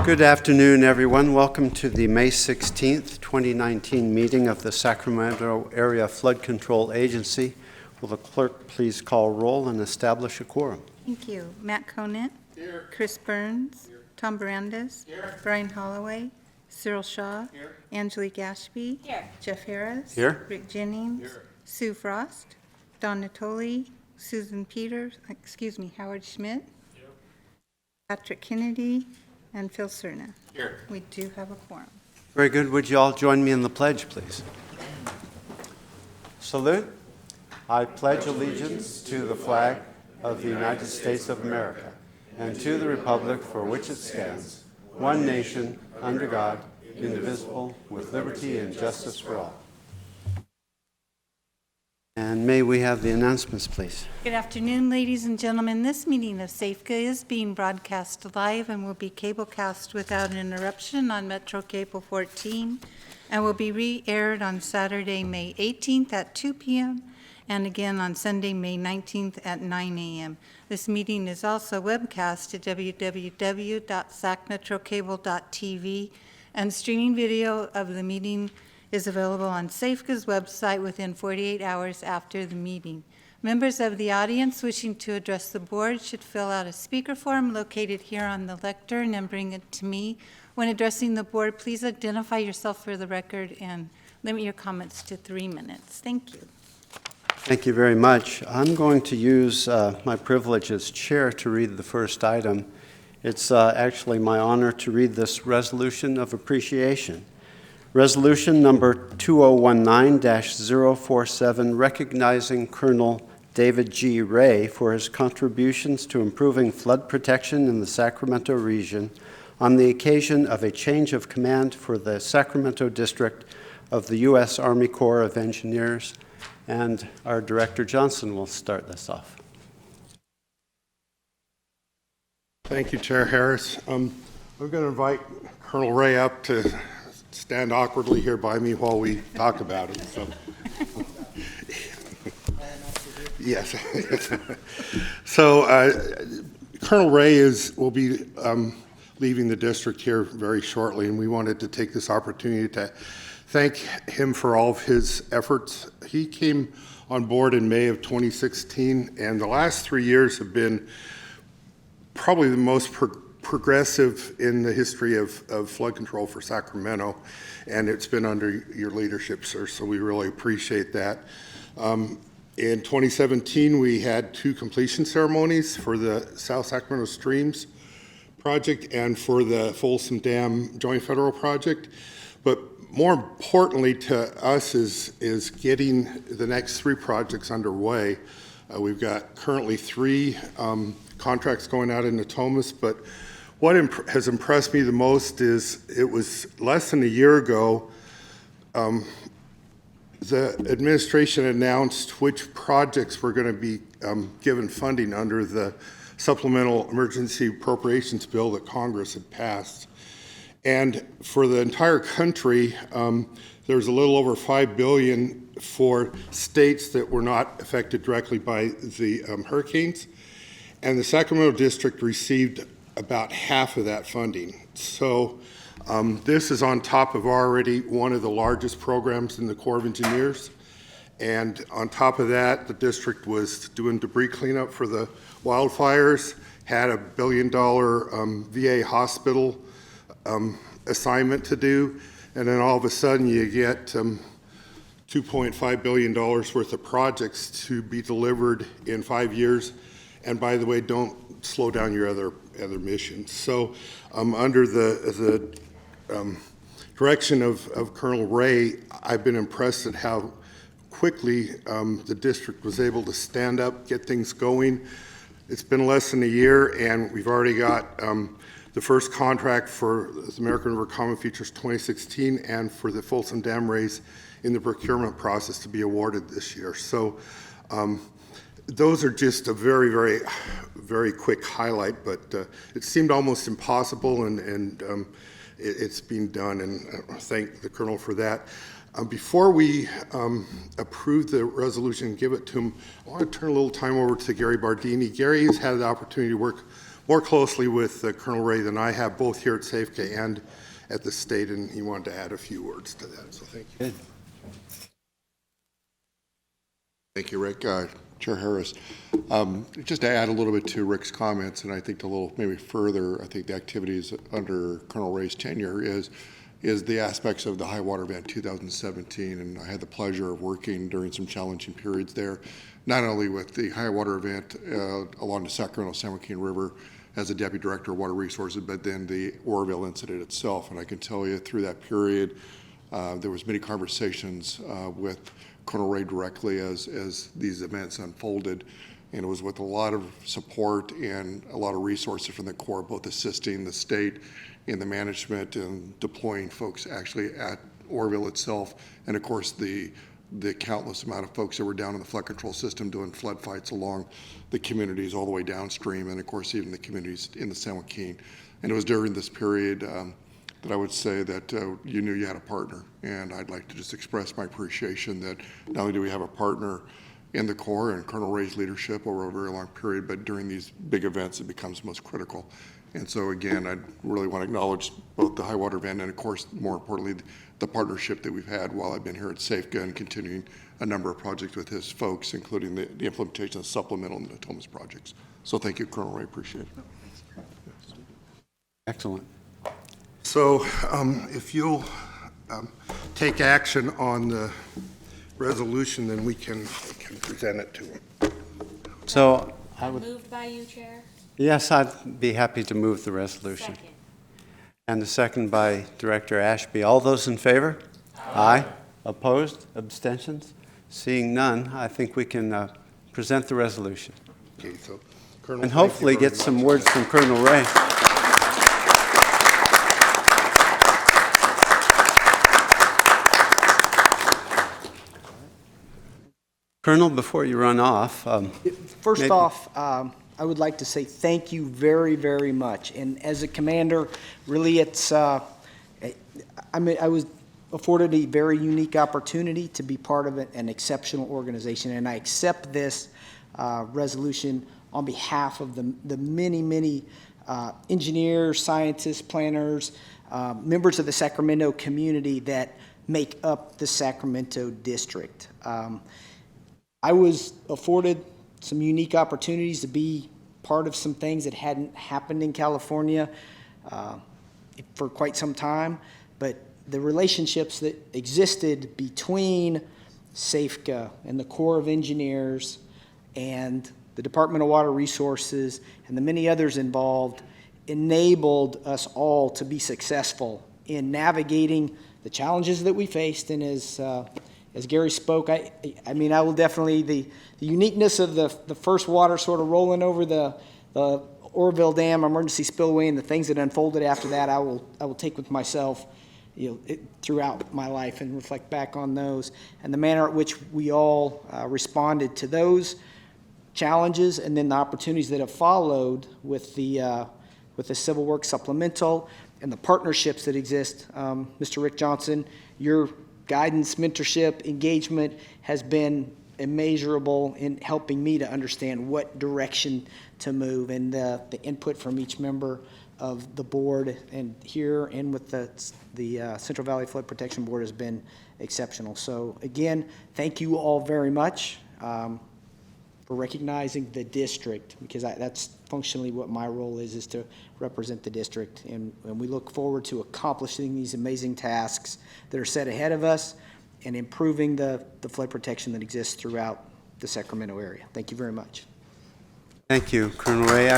Good afternoon, everyone. Welcome to the May 16th, 2019 meeting of the Sacramento Area Flood Control Agency. Will the clerk please call roll and establish a quorum? Thank you. Matt Conant. Here. Chris Burns. Here. Tom Brandes. Here. Brian Holloway. Cyril Shaw. Here. Angelique Ashby. Here. Jeff Harris. Here. Rick Jennings. Here. Sue Frost. Don Natoli. Susan Peters. Howard Schmidt. Here. Patrick Kennedy. And Phil Cerna. Here. We do have a quorum. Very good. Would you all join me in the pledge, please? Salute. I pledge allegiance to the flag of the United States of America and to the republic for which it stands, one nation, under God, indivisible, with liberty and justice for all. And may we have the announcements, please? Good afternoon, ladies and gentlemen. This meeting of SAFCA is being broadcast live and will be cablecast without interruption on Metro Cable 14 and will be re-aired on Saturday, May 18th at 2 p.m. and again on Sunday, May 19th at 9 a.m. This meeting is also webcast at www.sacmetrocable.tv, and streaming video of the meeting is available on SAFCA's website within 48 hours after the meeting. Members of the audience wishing to address the board should fill out a speaker form located here on the lectern and bring it to me. When addressing the board, please identify yourself for the record and limit your comments to 3 minutes. Thank you. Thank you very much. I'm going to use my privilege as chair to read the first item. It's actually my honor to read this resolution of appreciation. Resolution number 2019-047, recognizing Colonel David G. Ray for his contributions to improving flood protection in the Sacramento region on the occasion of a change of command for the Sacramento District of the U.S. Army Corps of Engineers. And our Director Johnson will start this off. Thank you, Chair Harris. I'm going to invite Colonel Ray up to stand awkwardly here by me while we talk about it. So. Yes. So Colonel Ray will be leaving the district here very shortly, and we wanted to take this opportunity to thank him for all of his efforts. He came on board in May of 2016, and the last 3 years have been probably the most progressive in the history of flood control for Sacramento, and it's been under your leadership, sir, so we really appreciate that. In 2017, we had 2 completion ceremonies for the South Sacramento Streams project and for the Folsom Dam Joint Federal Project, but more importantly to us is getting the next 3 projects underway. We've got currently 3 contracts going out in Natomas, but what has impressed me the most is it was less than a year ago the administration announced which projects were going to be given funding under the supplemental emergency appropriations bill that Congress had passed. And for the entire country, there's a little over $5 billion for states that were not affected directly by the hurricanes. And the Sacramento district received about half of that funding. So this is on top of already one of the largest programs in the Corps of Engineers. And on top of that, the district was doing debris cleanup for the wildfires, had a $1 billion VA hospital assignment to do, and then all of a sudden you get $2.5 billion worth of projects to be delivered in 5 years. And by the way, don't slow down your other missions. So under the direction of Colonel Ray, I've been impressed at how quickly the district was able to stand up, get things going. It's been less than a year, and we've already got the first contract for the American River Common Features 2016 and for the Folsom Dam raise in the procurement process to be awarded this year. So those are just a very, very, very quick highlight, but it seemed almost impossible, and it's being done, and I thank the Colonel for that. Before we approve the resolution and give it to him, I want to turn a little time over to Gary Bardini. Gary has had the opportunity to work more closely with Colonel Ray than I have, both here at Safeca and at the state, and he wanted to add a few words to that, so thank you. Good. Thank you, Rick. Chair Harris. Just to add a little bit to Rick's comments, and I think a little maybe further, I think the activities under Colonel Ray's tenure is the aspects of the high water event 2017, and I had the pleasure of working during some challenging periods there, not only with the high water event along the Sacramento-San Joaquin River as the Deputy Director of Water Resources, but then the Oroville incident itself. And I can tell you through that period, there was many conversations with Colonel Ray directly as these events unfolded, and it was with a lot of support and a lot of resources from the Corps, both assisting the state in the management and deploying folks actually at Oroville itself, and of course the countless amount of folks that were down in the flood control system doing flood fights along the communities all the way downstream, and of course even the communities in the San Joaquin. And it was during this period that I would say that you knew you had a partner, and I'd like to just express my appreciation that not only do we have a partner in the Corps and Colonel Ray's leadership over a very long period, but during these big events it becomes most critical. And so again, I really want to acknowledge both the high water event and of course, more importantly, the partnership that we've had while I've been here at Safeca and continuing a number of projects with his folks, including the implementation of supplemental and Natomas projects. So thank you, Colonel Ray, appreciate it. Excellent. So if you'll take action on the resolution, then we can present it to him. So I would, Moved by you, Chair. yes, I'd be happy to move the resolution. Second. And the second by Director Ashby. All those in favor? Aye. Opposed? Abstentions? Seeing none, I think we can present the resolution. Okay, so Colonel, And thank you hopefully very get some much. words from Colonel Ray. Colonel, before you run off, First maybe- off, I would like to say thank you very, very much. And as a commander, really it's, I was afforded a very unique opportunity to be part of an exceptional organization. And I accept this resolution on behalf of the many, many engineers, scientists, planners, members of the Sacramento community that make up the Sacramento district. I was afforded some unique opportunities to be part of some things that hadn't happened in California for quite some time, but the relationships that existed between Safeca and the Corps of Engineers and the Department of Water Resources and the many others involved enabled us all to be successful in navigating the challenges that we faced. And as Gary spoke, I mean, I will definitely, the uniqueness of the first water sort of rolling over the Oroville Dam emergency spillway and the things that unfolded after that, I will take with myself, throughout my life and reflect back on those and the manner at which we all responded to those challenges and then the opportunities that have followed with the Civil Works Supplemental and the partnerships that exist. Mr. Rick Johnson, your guidance, mentorship, engagement has been immeasurable in helping me to understand what direction to move, and the input from each member of the board and here and with the Central Valley Flood Protection Board has been exceptional. So again, thank you all very much for recognizing the district, because that's functionally what my role is to represent the district. And we look forward to accomplishing these amazing tasks that are set ahead of us and improving the flood protection that exists throughout the Sacramento area. Thank you very much. Thank you, Colonel Ray.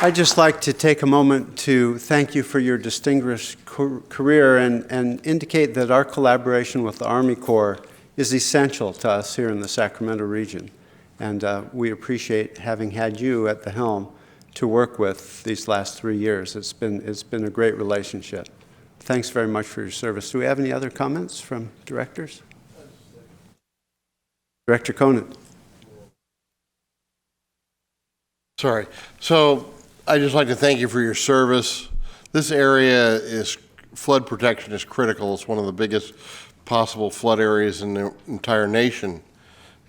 I'd just like to take a moment to thank you for your distinguished career and indicate that our collaboration with the Army Corps is essential to us here in the Sacramento region. And we appreciate having had you at the helm to work with these last 3 years. It's been a great relationship. Thanks very much for your service. Do we have any other comments from directors? Director Conant. Sorry. So I'd just like to thank you for your service. This area flood protection is critical. It's one of the biggest possible flood areas in the entire nation.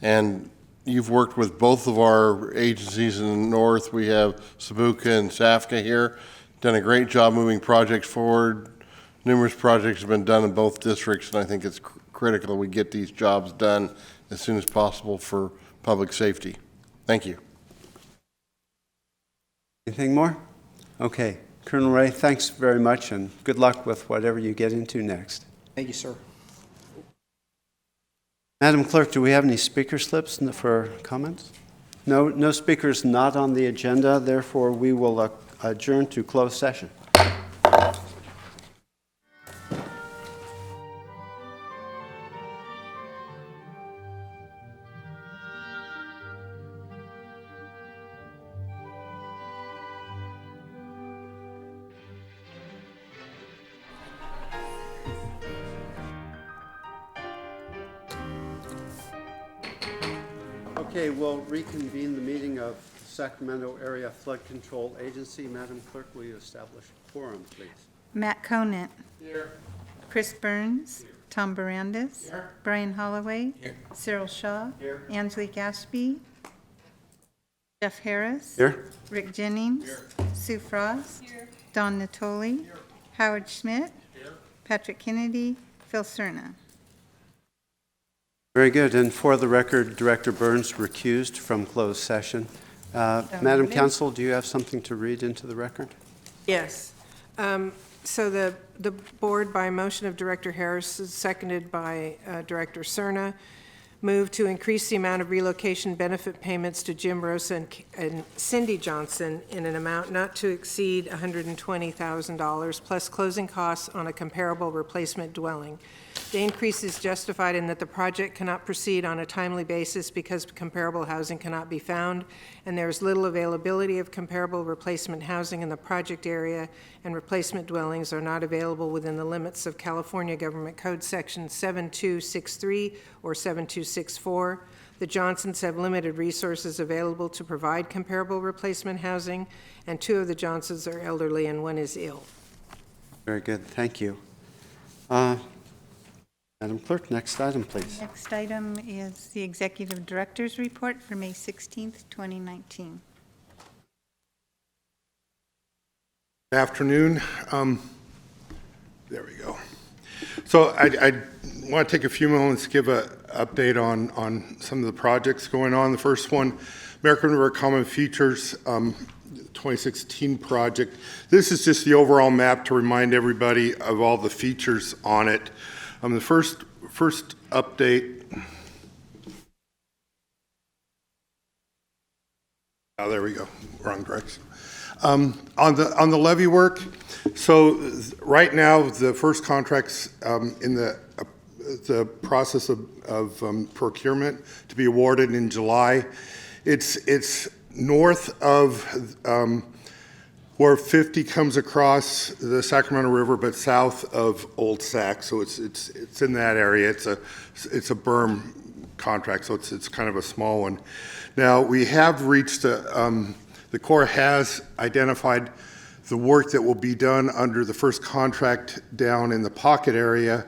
And you've worked with both of our agencies in the north. We have Sabuca and Safka here. Done a great job moving projects forward. Numerous projects have been done in both districts, and I think it's critical we get these jobs done as soon as possible for public safety. Thank you. Anything more? Okay. Colonel Ray, thanks very much, and good luck with whatever you get into next. Thank you, sir. Madam Clerk, do we have any speaker slips for comments? No speakers not on the agenda. Therefore, we will adjourn to closed session. Okay, we'll reconvene the meeting of Sacramento Area Flood Control Agency. Madam Clerk, will you establish a quorum, please? Matt Conant. Here. Chris Burns. Here. Tom Barandis. Here. Brian Holloway. Here. Cyril Shaw. Here. Angelique Ashby. Jeff Harris. Here. Rick Jennings. Here. Sue Frost. Here. Don Natoli. Here. Howard Schmidt. Here. Patrick Kennedy. Phil Cerna. Very good. And for the record, Director Burns recused from closed session. Madam Counsel, do you have something to read into the record? Yes. So the board, by motion of Director Harris, seconded by Director Cerna, moved to increase the amount of relocation benefit payments to Jim Rosa and Cindy Johnson in an amount not to exceed $120,000 plus closing costs on a comparable replacement dwelling. The increase is justified in that the project cannot proceed on a timely basis because comparable housing cannot be found, and there is little availability of comparable replacement housing in the project area, and replacement dwellings are not available within the limits of California Government Code Section 7263 or 7264. The Johnsons have limited resources available to provide comparable replacement housing, and 2 of the Johnsons are elderly and 1 is ill. Very good. Thank you. Madam Clerk, next item, please. Next item is the Executive Director's Report for May 16th, 2019. Afternoon. There we go. So I want to take a few moments to give an update on some of the projects going on. The first one, American River Common Features 2016 project. This is just the overall map to remind everybody of all the features on it. The first update. Oh, there we go. Wrong direction. On the levee work. So right now, the first contract's in the process of procurement to be awarded in July. It's north of where 50 comes across the Sacramento River, but south of Old Sac. So it's in that area. It's a berm contract, so it's kind of a small one. Now we have reached the Corps has identified the work that will be done under the first contract down in the pocket area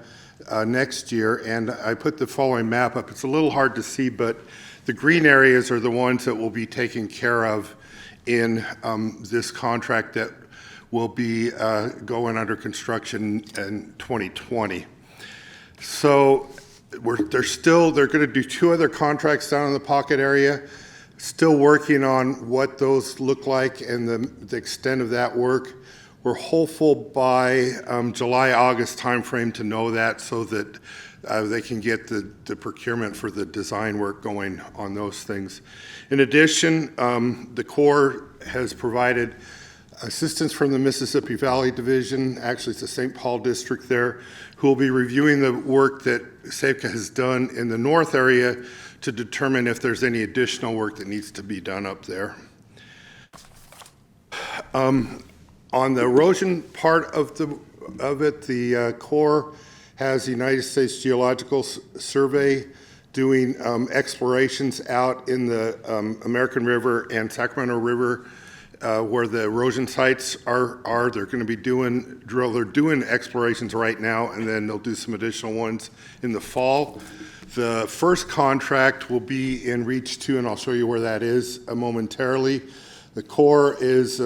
next year, and I put the following map up. It's a little hard to see, but the green areas are the ones that will be taken care of in this contract that will be going under construction in 2020. So they're going to do 2 other contracts down in the pocket area, still working on what those look like and the extent of that work. We're hopeful by July, August timeframe to know that so that they can get the procurement for the design work going on those things. In addition, the Corps has provided assistance from the Mississippi Valley Division, actually it's the St. Paul District there, who will be reviewing the work that SAVCA has done in the north area to determine if there's any additional work that needs to be done up there. On the erosion part of it, the Corps has the United States Geological Survey doing explorations out in the American River and Sacramento River where the erosion sites are. They're going to be they're doing explorations right now, and then they'll do some additional ones in the fall. The first contract will be in Reach 2, and I'll show you where that is momentarily. The Corps is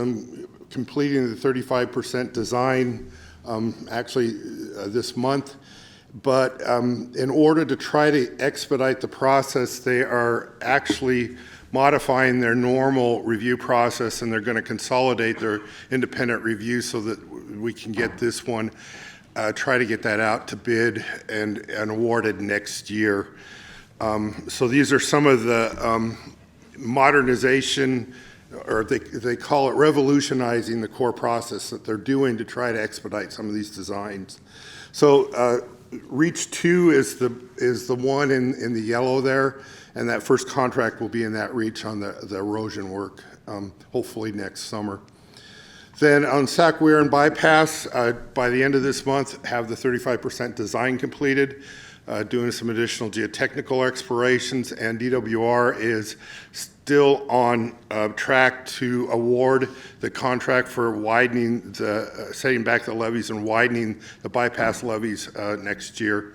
completing the 35% design this month. But in order to try to expedite the process, they are actually modifying their normal review process, and they're going to consolidate their independent review so that we can get this one, try to get that out to bid and awarded next year. So these are some of the modernization, or they call it revolutionizing the core process that they're doing to try to expedite some of these designs. So Reach 2 is the one in the yellow there, and that first contract will be in that reach on the erosion work, hopefully next summer. Then on Sac Weir and Bypass, by the end of this month, have the 35% design completed, doing some additional geotechnical explorations, and DWR is still on track to award the contract for widening setting back the levees and widening the bypass levees next year.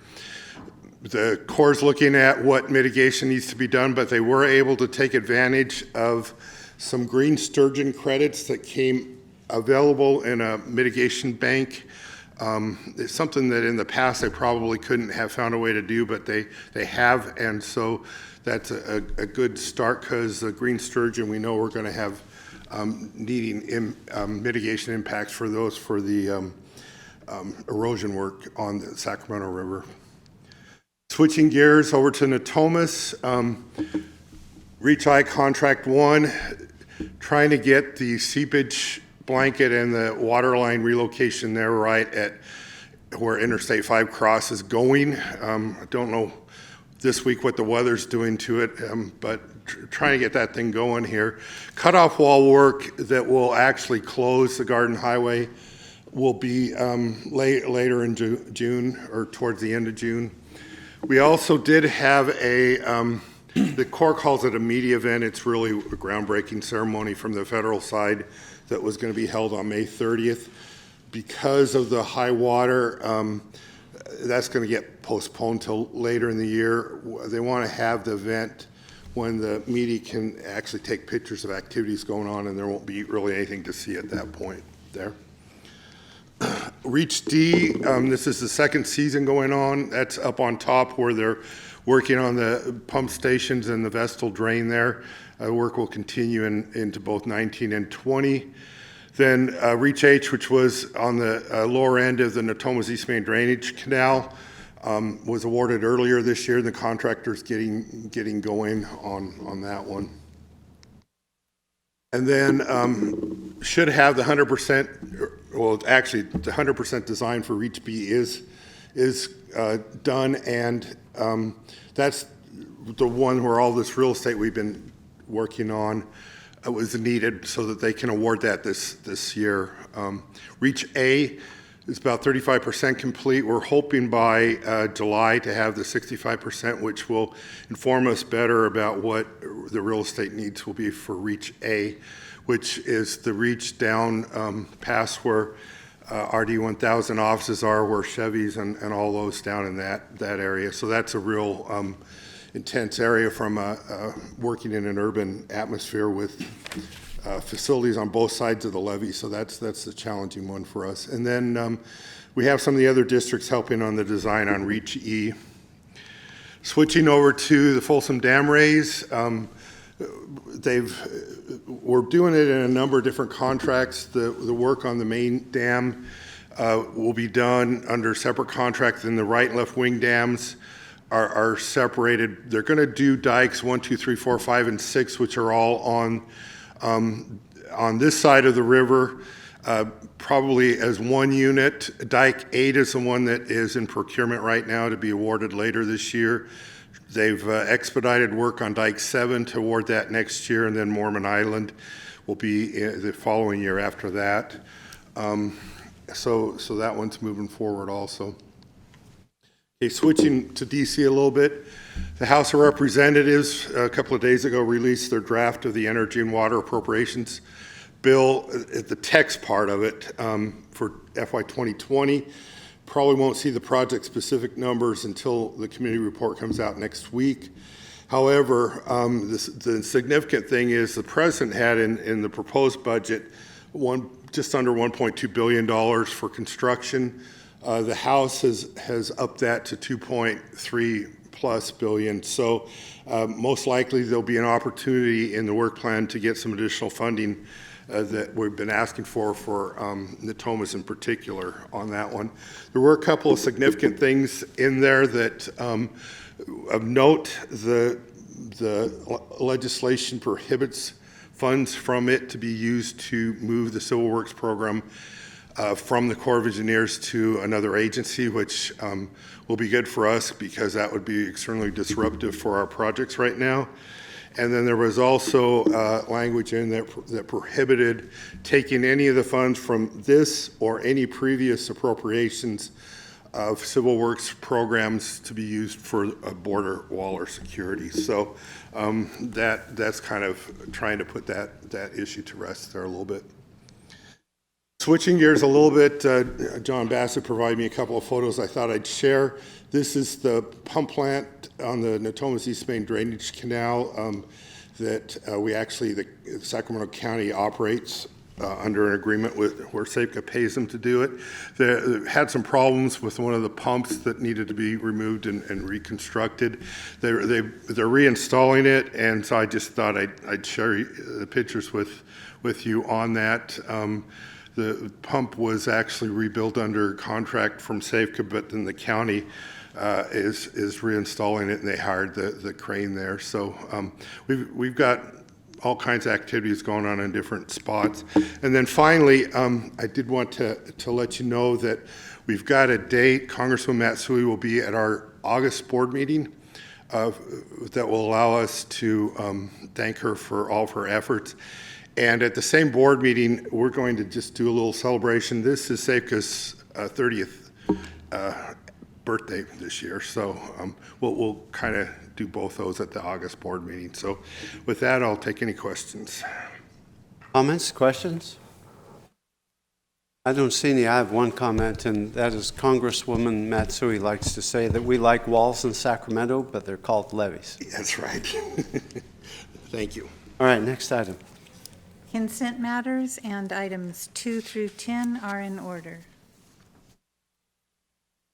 The Corps is looking at what mitigation needs to be done, but they were able to take advantage of some green sturgeon credits that came available in a mitigation bank. It's something that in the past they probably couldn't have found a way to do, but they have, and so that's a good start, because the green sturgeon, we know we're going to have needing mitigation impacts for those for the erosion work on the Sacramento River. Switching gears over to Natomas, Reach I Contract 1, trying to get the seepage blanket and the water line relocation there right at where Interstate 5 cross is going. I don't know this week what the weather's doing to it, but trying to get that thing going here. Cutoff wall work that will actually close the Garden Highway will be later in June or towards the end of June. We also did have the Corps calls it a media event. It's really a groundbreaking ceremony from the federal side that was going to be held on May 30th. Because of the high water, that's going to get postponed till later in the year. They want to have the event when the media can actually take pictures of activities going on, and there won't be really anything to see at that point there. Reach D, this is the second season going on. That's up on top where they're working on the pump stations and the Vestal drain there. Work will continue into both 19 and 20. Then Reach H, which was on the lower end of the Natomas East Main Drainage Canal, was awarded earlier this year. The contractor's getting going on that one. And then should have the 100%, well, actually the 100% design for Reach B is done, and that's the one where all this real estate we've been working on was needed so that they can award that this year. Reach A is about 35% complete. We're hoping by July to have the 65%, which will inform us better about what the real estate needs will be for Reach A, which is the reach down past where RD 1000 offices are, where Chevy's and all those down in that area. So that's a real intense area from working in an urban atmosphere with facilities on both sides of the levee. So that's the challenging one for us. And then we have some of the other districts helping on the design on Reach E. Switching over to the Folsom Dam raise, we're doing it in a number of different contracts. The work on the main dam will be done under separate contract, and the right and left wing dams are separated. They're going to do dikes 1, 2, 3, 4, 5, and 6, which are all on this side of the river, probably as one unit. Dike 8 is the one that is in procurement right now to be awarded later this year. They've expedited work on Dike 7 to award that next year, and then Mormon Island will be the following year after that. So that one's moving forward also. Okay, switching to DC a little bit, the House of Representatives a couple of days ago released their draft of the Energy and Water Appropriations bill, the text part of it for FY 2020. Probably won't see the project-specific numbers until the committee report comes out next week. However, the significant thing is the president had in the proposed budget just under $1.2 billion for construction. The House has upped that to 2.3+ billion. So most likely there'll be an opportunity in the work plan to get some additional funding that we've been asking for Natomas in particular on that one. There were a couple of significant things in there that of note. The legislation prohibits funds from it to be used to move the Civil Works program from the Corps of Engineers to another agency, which will be good for us because that would be extremely disruptive for our projects right now. And then there was also language in there that prohibited taking any of the funds from this or any previous appropriations of Civil Works programs to be used for a border wall or security. So that's kind of trying to put that issue to rest there a little bit. Switching gears a little bit, John Bassett provided me a couple of photos I thought I'd share. This is the pump plant on the Natomas East Main Drainage Canal that the Sacramento County operates under an agreement with where SAPCA pays them to do it. They had some problems with one of the pumps that needed to be removed and reconstructed. They're reinstalling it, and so I just thought I'd share the pictures with you on that. The pump was actually rebuilt under contract from SAPCA, but then the county is reinstalling it, and they hired the crane there. So we've got all kinds of activities going on in different spots. And then finally, I did want to let you know that we've got a date. Congressman Matsui will be at our August board meeting that will allow us to thank her for all of her efforts. And at the same board meeting, we're going to just do a little celebration. This is SAPCA's 30th birthday this year, so we'll kind of do both those at the August board meeting. So with that, I'll take any questions. Comments, questions? I don't see any. I have one comment, and that is Congresswoman Matsui likes to say that we like walls in Sacramento, but they're called levees. That's right. Thank you. All right, next item. Consent matters and items 2 through 10 are in order.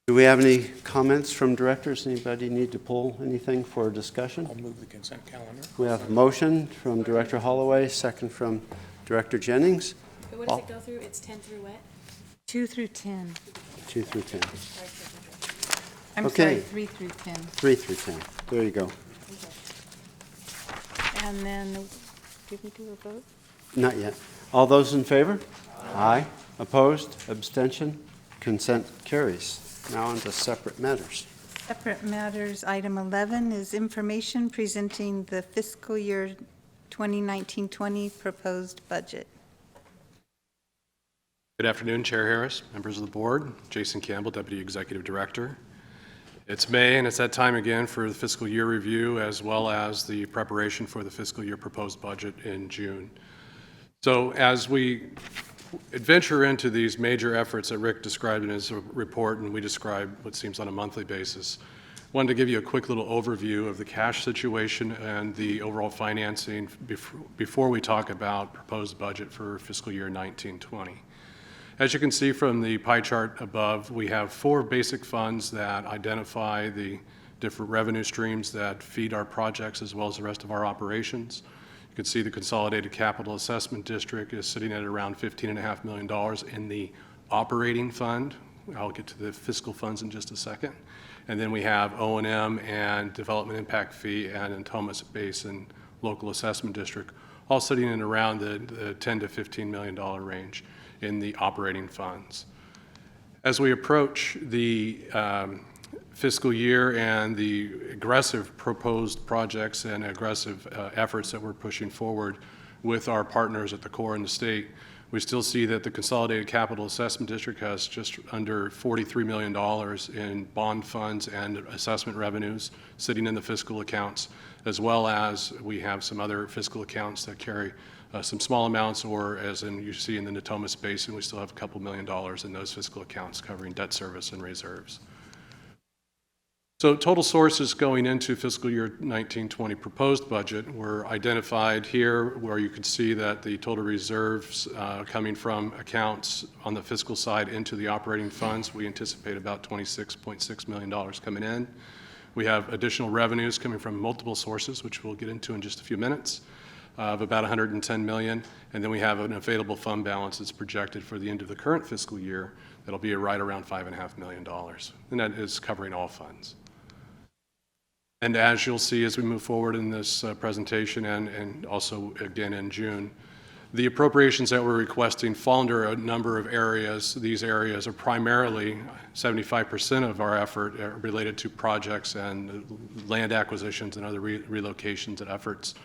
Do we have any comments from directors? Anybody need to pull anything for discussion? I'll move the consent calendar. We have a motion from Director Holloway, second from Director Jennings. But what does it go through? It's 10 through what? 2 through 10. 2 through 10. I'm Okay. sorry, 3 through 10. 3 through 10. There you go. And then, did we do a vote? Not yet. All those in favor? Aye. Opposed? Abstention? Consent carries. Now on to separate matters. Separate matters, item 11 is information presenting the fiscal year 2019-20 proposed budget. Good afternoon, Chair Harris, members of the board, Jason Campbell, Deputy Executive Director. It's May, and it's that time again for the fiscal year review, as well as the preparation for the fiscal year proposed budget in June. So as we adventure into these major efforts that Rick described in his report, and we describe what seems on a monthly basis, I wanted to give you a quick little overview of the cash situation and the overall financing before we talk about proposed budget for fiscal year 19-20. As you can see from the pie chart above, we have 4 basic funds that identify the different revenue streams that feed our projects as well as the rest of our operations. You can see the Consolidated Capital Assessment District is sitting at around $15.5 million in the operating fund. I'll get to the fiscal funds in just a second. And then we have O&M and Development Impact Fee and Natomas Basin Local Assessment District, all sitting in around the $10 to $15 million range in the operating funds. As we approach the fiscal year and the aggressive proposed projects and aggressive efforts that we're pushing forward with our partners at the Corps and the state, we still see that the Consolidated Capital Assessment District has just under $43 million in bond funds and assessment revenues sitting in the fiscal accounts, as well as we have some other fiscal accounts that carry some small amounts, or as in you see in the Natomas Basin, we still have a couple $1 million in those fiscal accounts covering debt service and reserves. So total sources going into fiscal year 1920 proposed budget were identified here, where you can see that the total reserves coming from accounts on the fiscal side into the operating funds, we anticipate about $26.6 million coming in. We have additional revenues coming from multiple sources, which we'll get into in just a few minutes, of about $110 million, and then we have an available fund balance that's projected for the end of the current fiscal year that'll be right around $5.5 million, and that is covering all funds. And as you'll see as we move forward in this presentation and also again in June, the appropriations that we're requesting fall under a number of areas. These areas are primarily 75% of our effort related to projects and land acquisitions and other relocations and efforts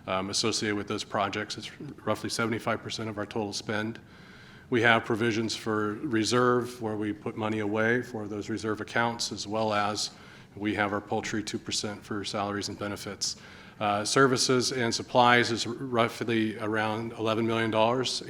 associated with those projects. It's roughly 75% of our total spend. We have provisions for reserve where we put money away for those reserve accounts, as well as we have our poultry 2% for salaries and benefits. Services and supplies is roughly around $11 million,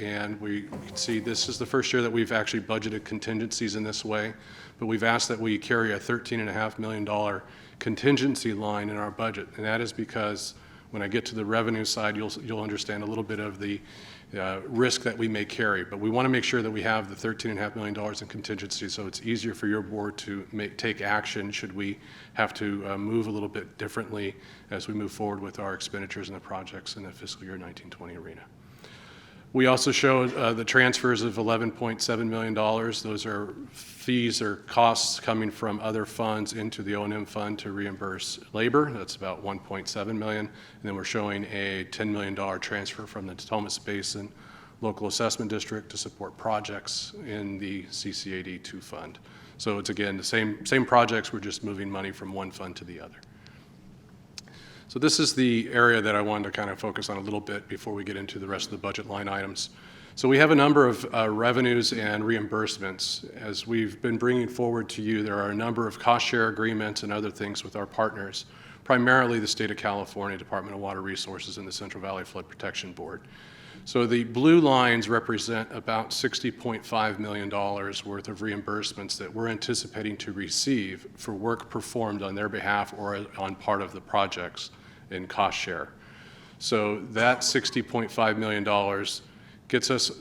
and we can see this is the first year that we've actually budgeted contingencies in this way, but we've asked that we carry a $13.5 million contingency line in our budget, and that is because when I get to the revenue side, you'll understand a little bit of the risk that we may carry, but we want to make sure that we have the $13.5 million in contingency so it's easier for your board to take action should we have to move a little bit differently as we move forward with our expenditures and the projects in the fiscal year 1920 arena. We also showed the transfers of $11.7 million. Those are fees or costs coming from other funds into the O&M fund to reimburse labor. That's about $1.7 million. And then we're showing a $10 million transfer from the Natomas Basin Local Assessment District to support projects in the CCAD2 fund. So it's, again, the same projects. We're just moving money from one fund to the other. So this is the area that I wanted to kind of focus on a little bit before we get into the rest of the budget line items. So we have a number of revenues and reimbursements. As we've been bringing forward to you, there are a number of cost share agreements and other things with our partners, primarily the State of California Department of Water Resources and the Central Valley Flood Protection Board. So the blue lines represent about $60.5 million worth of reimbursements that we're anticipating to receive for work performed on their behalf or on part of the projects in cost share. So that $60.5 million gets us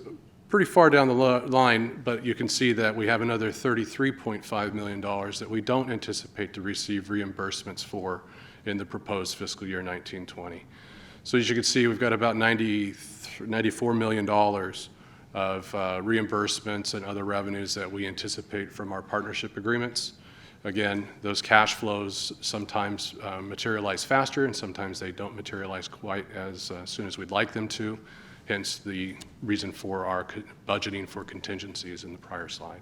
pretty far down the line, but you can see that we have another $33.5 million that we don't anticipate to receive reimbursements for in the proposed fiscal year 1920. So as you can see, we've got about $94 million of reimbursements and other revenues that we anticipate from our partnership agreements. Again, those cash flows sometimes materialize faster and sometimes they don't materialize quite as soon as we'd like them to, hence the reason for our budgeting for contingencies in the prior slide.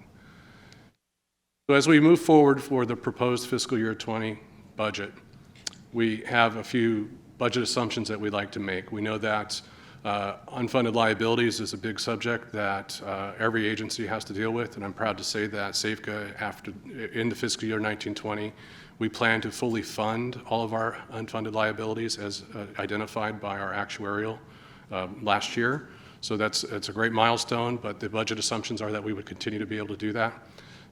So as we move forward for the proposed fiscal year 20 budget, we have a few budget assumptions that we'd like to make. We know that unfunded liabilities is a big subject that every agency has to deal with, and I'm proud to say that SAFCA, in the fiscal year 1920, we plan to fully fund all of our unfunded liabilities as identified by our actuarial last year. So it's a great milestone, but the budget assumptions are that we would continue to be able to do that.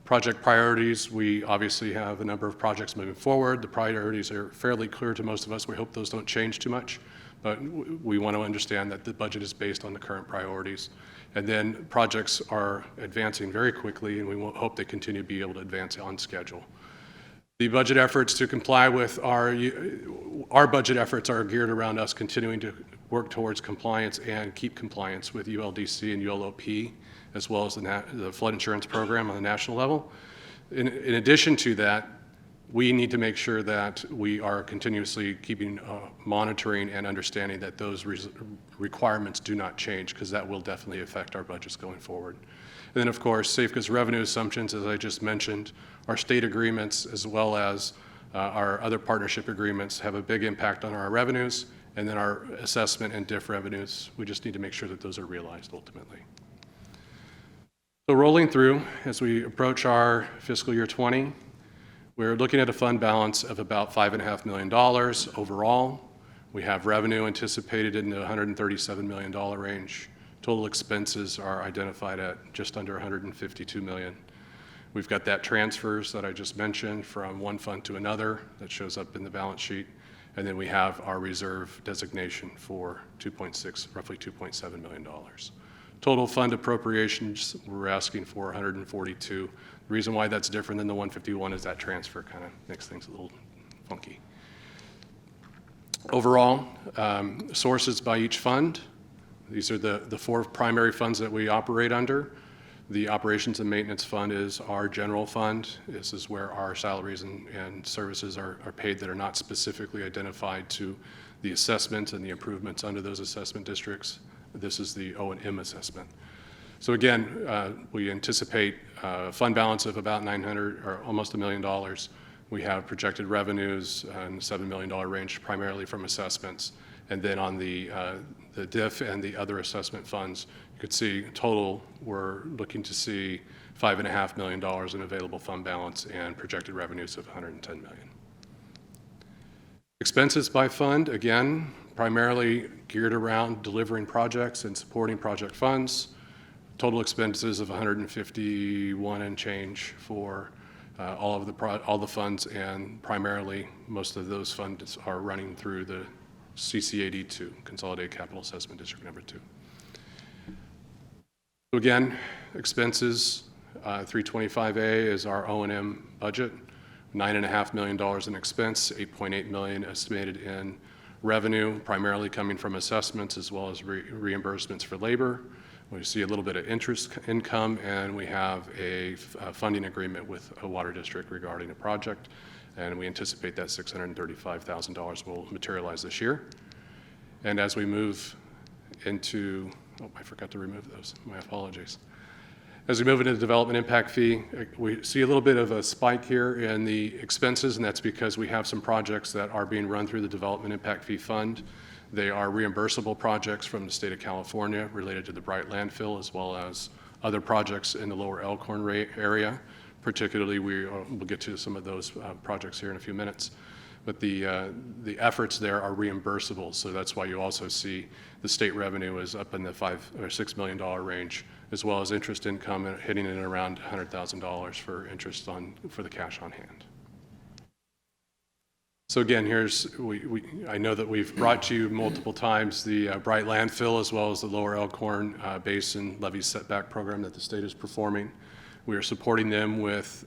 Project priorities, we obviously have a number of projects moving forward. The priorities are fairly clear to most of us. We hope those don't change too much, but we want to understand that the budget is based on the current priorities. And then projects are advancing very quickly, and we hope they continue to be able to advance on schedule. The budget efforts to comply with our budget efforts are geared around us continuing to work towards compliance and keep compliance with ULDC and ULOP, as well as the flood insurance program on the national level. In addition to that, we need to make sure that we are continuously keeping monitoring and understanding that those requirements do not change, because that will definitely affect our budgets going forward. And then, of course, SAFCA's revenue assumptions, as I just mentioned, our state agreements, as well as our other partnership agreements, have a big impact on our revenues, and then our assessment and DIF revenues, we just need to make sure that those are realized ultimately. So rolling through, as we approach our fiscal year 20, we're looking at a fund balance of about $5.5 million overall. We have revenue anticipated in the $137 million range. Total expenses are identified at just under $152 million. We've got that transfers that I just mentioned from one fund to another that shows up in the balance sheet. And then we have our reserve designation for roughly $2.7 million. Total fund appropriations, we're asking for 142. The reason why that's different than the 151 is that transfer kind of makes things a little funky. Overall, sources by each fund. These are the four primary funds that we operate under. The operations and maintenance fund is our general fund. This is where our salaries and services are paid that are not specifically identified to the assessments and the improvements under those assessment districts. This is the O&M assessment. So again, we anticipate a fund balance of about $900 or almost $1 million. We have projected revenues in the $7 million range, primarily from assessments. And then on the DIF and the other assessment funds, you could see total, we're looking to see $5.5 million in available fund balance and projected revenues of $110 million. Expenses by fund, again, primarily geared around delivering projects and supporting project funds. Total expenses of 151 and change for all the funds, and primarily most of those funds are running through the CCAD2, Consolidated Capital Assessment District Number 2. So again, expenses, 325A is our O&M budget, $9.5 million in expense, $8.8 million estimated in revenue, primarily coming from assessments as well as reimbursements for labor. We see a little bit of interest income, and we have a funding agreement with a water district regarding a project, and we anticipate that $635,000 will materialize this year. And as we move into, oh, I forgot to remove those, my apologies. As we move into the development impact fee, we see a little bit of a spike here in the expenses, and that's because we have some projects that are being run through the development impact fee fund. They are reimbursable projects from the state of California related to the Bright landfill, as well as other projects in the lower Elkhorn area. Particularly, we'll get to some of those projects here in a few minutes. But the efforts there are reimbursable, so that's why you also see the state revenue is up in the $5 or $6 million range, as well as interest income hitting it around $100,000 for interest for the cash on hand. So again, I know that we've brought to you multiple times the Bright landfill, as well as the lower Elkhorn Basin levee setback program that the state is performing. We are supporting them with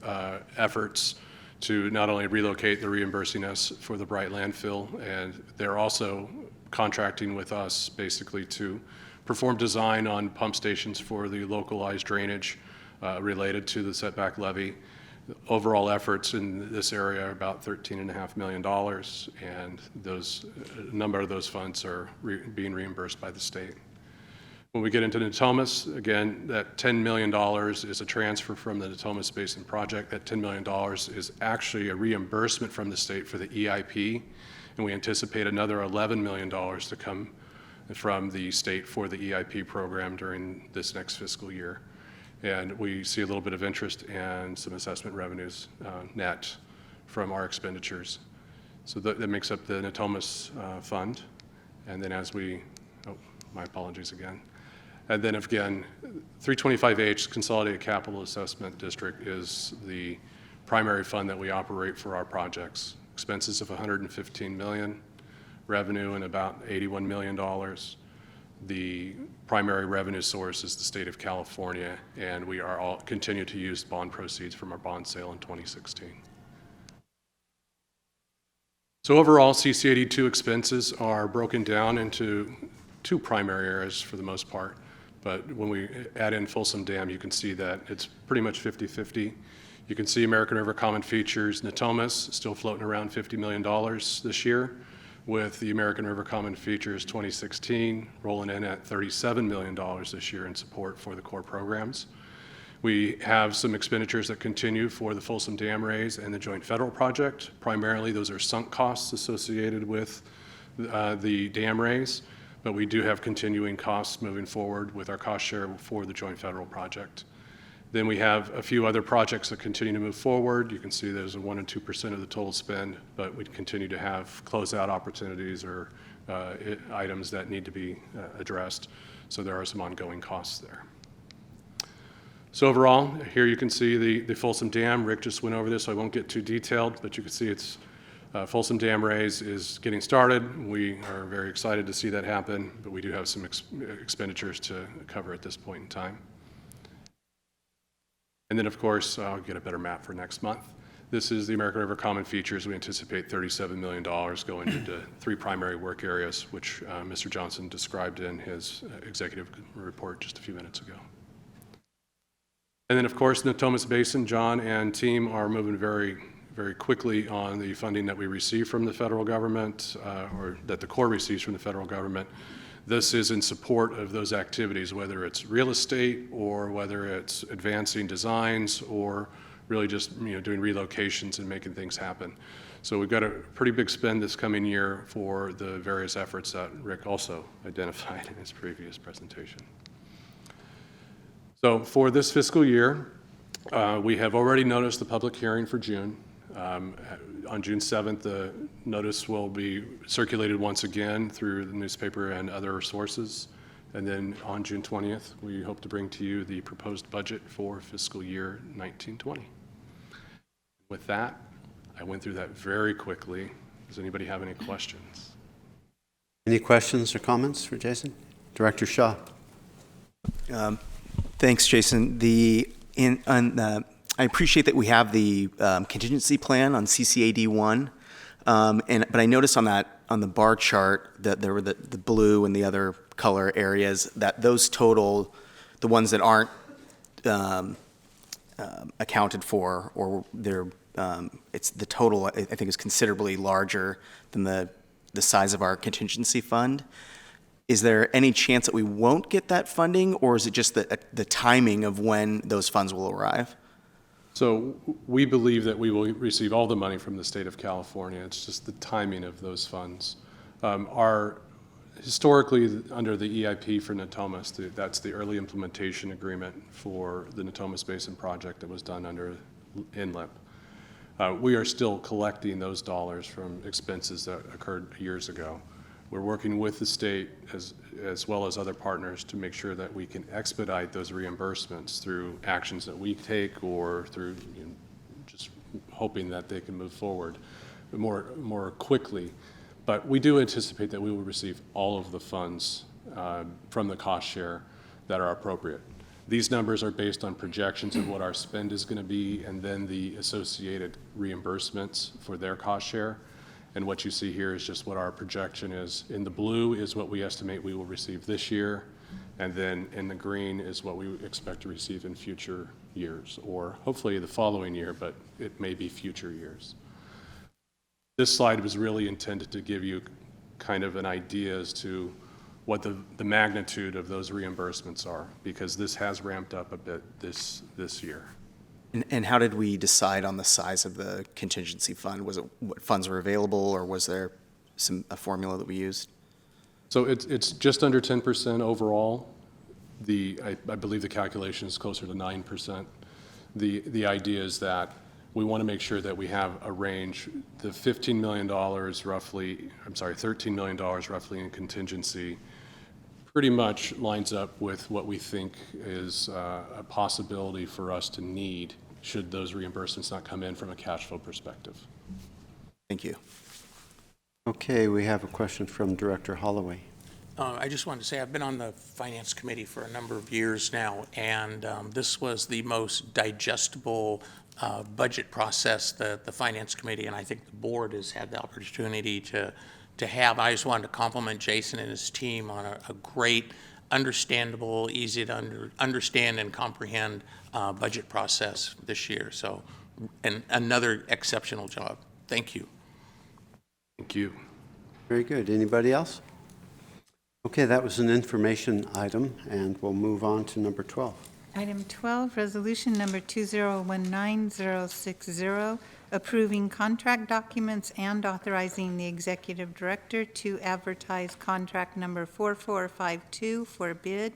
efforts to not only relocate, they're reimbursing us for the Bright landfill, and they're also contracting with us basically to perform design on pump stations for the localized drainage related to the setback levee. The overall efforts in this area are about $13.5 million, and a number of those funds are being reimbursed by the state. When we get into Natomas, again, that $10 million is a transfer from the Natomas Basin project. That $10 million is actually a reimbursement from the state for the EIP, and we anticipate another $11 million to come from the state for the EIP program during this next fiscal year. And we see a little bit of interest and some assessment revenues net from our expenditures. So that makes up the Natomas fund. And then my apologies again. And then again, 325H, Consolidated Capital Assessment District, is the primary fund that we operate for our projects. Expenses of $115 million, revenue in about $81 million. The primary revenue source is the state of California, and we continue to use bond proceeds from our bond sale in 2016. So overall, CC82 expenses are broken down into two primary areas for the most part. But when we add in Folsom Dam, you can see that it's pretty much 50-50. You can see American River Common Features, Natomas, still floating around $50 million this year, with the American River Common Features 2016 rolling in at $37 million this year in support for the core programs. We have some expenditures that continue for the Folsom Dam raise and the joint federal project. Primarily, those are sunk costs associated with the dam raise, but we do have continuing costs moving forward with our cost share for the joint federal project. Then we have a few other projects that continue to move forward. You can see there's a 1% and 2% of the total spend, but we continue to have closeout opportunities or items that need to be addressed. So there are some ongoing costs there. So overall, here you can see the Folsom Dam. Rick just went over this, so I won't get too detailed, but you can see it's Folsom Dam raise is getting started. We are very excited to see that happen, but we do have some expenditures to cover at this point in time. And then, of course, I'll get a better map for next month. This is the American River Common Features. We anticipate $37 million going into 3 primary work areas, which Mr. Johnson described in his executive report just a few minutes ago. And then, of course, Natomas Basin, John and team are moving very quickly on the funding that we receive from the federal government, or that the Corps receives from the federal government. This is in support of those activities, whether it's real estate or whether it's advancing designs or really just doing relocations and making things happen. So we've got a pretty big spend this coming year for the various efforts that Rick also identified in his previous presentation. So for this fiscal year, we have already noticed the public hearing for June. On June 7th, the notice will be circulated once again through the newspaper and other sources. And then on June 20th, we hope to bring to you the proposed budget for fiscal year 1920. With that, I went through that very quickly. Does anybody have any questions? Any questions or comments for Jason? Director Shaw. Thanks, Jason. I appreciate that we have the contingency plan on CCAD1, but I noticed on the bar chart that there were the blue and the other color areas, that those total, the ones that aren't accounted for, or it's the total, I think, is considerably larger than the size of our contingency fund. Is there any chance that we won't get that funding, or is it just the timing of when those funds will arrive? So we believe that we will receive all the money from the state of California. It's just the timing of those funds. Historically, under the EIP for Natomas, that's the early implementation agreement for the Natomas Basin project that was done under INLIP. We are still collecting those dollars from expenses that occurred years ago. We're working with the state as well as other partners to make sure that we can expedite those reimbursements through actions that we take or through just hoping that they can move forward more quickly. But we do anticipate that we will receive all of the funds from the cost share that are appropriate. These numbers are based on projections of what our spend is going to be and then the associated reimbursements for their cost share. And what you see here is just what our projection is. In the blue is what we estimate we will receive this year, and then in the green is what we expect to receive in future years, or hopefully the following year, but it may be future years. This slide was really intended to give you kind of an idea as to what the magnitude of those reimbursements are, because this has ramped up a bit this year. And how did we decide on the size of the contingency fund? Was it what funds were available, or was there a formula that we used? So it's just under 10% overall. I believe the calculation is closer to 9%. The idea is that we want to make sure that we have a range. The $13 million roughly in contingency pretty much lines up with what we think is a possibility for us to need should those reimbursements not come in from a cash flow perspective. Thank you. Okay, we have a question from Director Holloway. I just wanted to say I've been on the Finance Committee for a number of years now, and this was the most digestible budget process that the Finance Committee and I think the board has had the opportunity to have. I just wanted to compliment Jason and his team on a great, understandable, easy to understand and comprehend budget process this year. So, and another exceptional job. Thank you. Thank you. Very good. Anybody else? Okay, that was an information item, and we'll move on to number 12. Item 12, resolution number 2019060, approving contract documents and authorizing the executive director to advertise contract number 4452 for bid.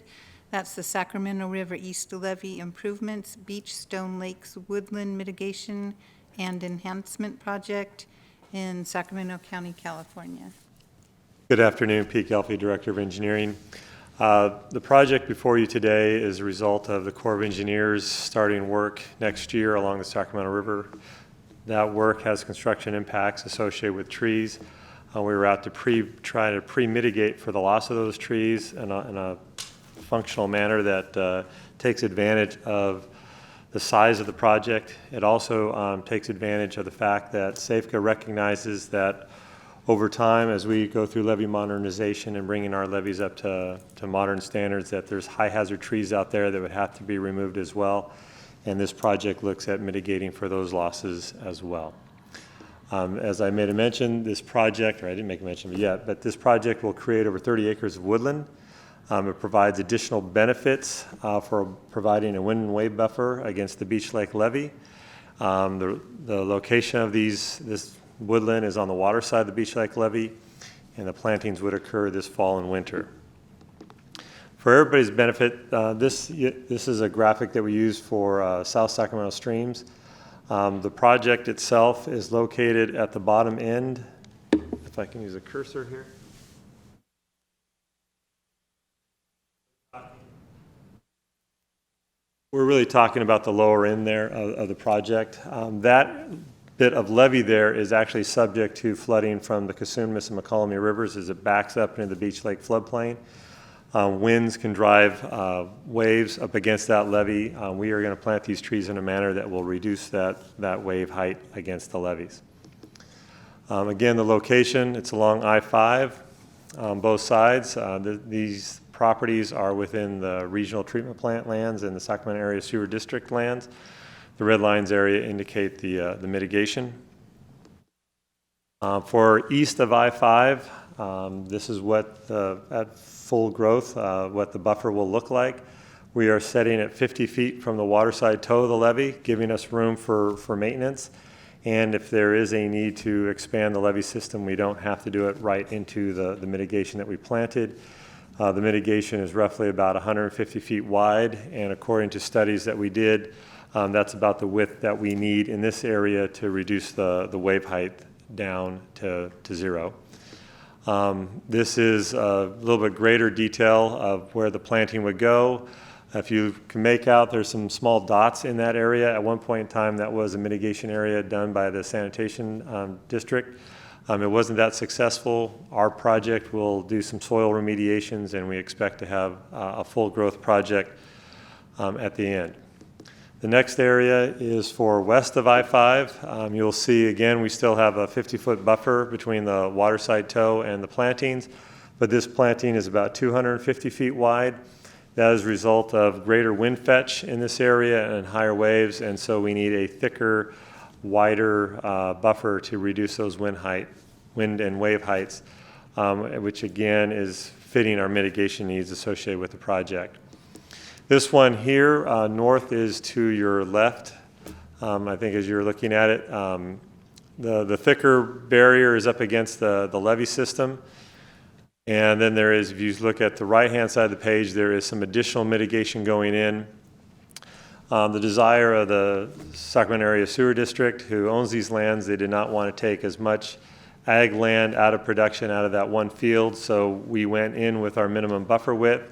That's the Sacramento River East Levee Improvements, Beach Stone Lakes Woodland Mitigation and Enhancement Project in Sacramento County, California. Good afternoon, Pete Gelfi, Director of Engineering. The project before you today is a result of the Corps of Engineers starting work next year along the Sacramento River. That work has construction impacts associated with trees. We were out to try to pre-mitigate for the loss of those trees in a functional manner that takes advantage of the size of the project. It also takes advantage of the fact that SAFCA recognizes that over time, as we go through levee modernization and bringing our levees up to modern standards, that there's high hazard trees out there that would have to be removed as well. And this project looks at mitigating for those losses as well. As I made a mention, this project, or I didn't make a mention of it yet, but this project will create over 30 acres of woodland. It provides additional benefits for providing a wind and wave buffer against the Beach Lake levee. The location of this woodland is on the water side of the Beach Lake levee, and the plantings would occur this fall and winter. For everybody's benefit, this is a graphic that we use for South Sacramento streams. The project itself is located at the bottom end. If I can use a cursor here. We're really talking about the lower end there of the project. That bit of levee there is actually subject to flooding from the Cosumnes and McCollum rivers as it backs up into the Beach Lake floodplain. Winds can drive waves up against that levee. We are going to plant these trees in a manner that will reduce that wave height against the levees. Again, the location, it's along I-5 on both sides. These properties are within the regional treatment plant lands and the Sacramento Area Sewer District lands. The red lines area indicate the mitigation. For east of I-5, this is what at full growth, what the buffer will look like. We are setting at 50 feet from the waterside toe of the levee, giving us room for maintenance. And if there is a need to expand the levee system, we don't have to do it right into the mitigation that we planted. The mitigation is roughly about 150 feet wide, and according to studies that we did, that's about the width that we need in this area to reduce the wave height down to zero. This is a little bit greater detail of where the planting would go. If you can make out, there's some small dots in that area. At one point in time, that was a mitigation area done by the sanitation district. It wasn't that successful. Our project will do some soil remediations, and we expect to have a full growth project at the end. The next area is for west of I-5. You'll see, again, we still have a 50-foot buffer between the waterside toe and the plantings, but this planting is about 250 feet wide. That is a result of greater wind fetch in this area and higher waves, and so we need a thicker, wider buffer to reduce those wind and wave heights, which again is fitting our mitigation needs associated with the project. This one here, north is to your left, I think as you're looking at it. The thicker barrier is up against the levee system. And then there is, if you look at the right-hand side of the page, there is some additional mitigation going in. The desire of the Sacramento Area Sewer District, who owns these lands, they did not want to take as much ag land out of production out of that one field, so we went in with our minimum buffer width,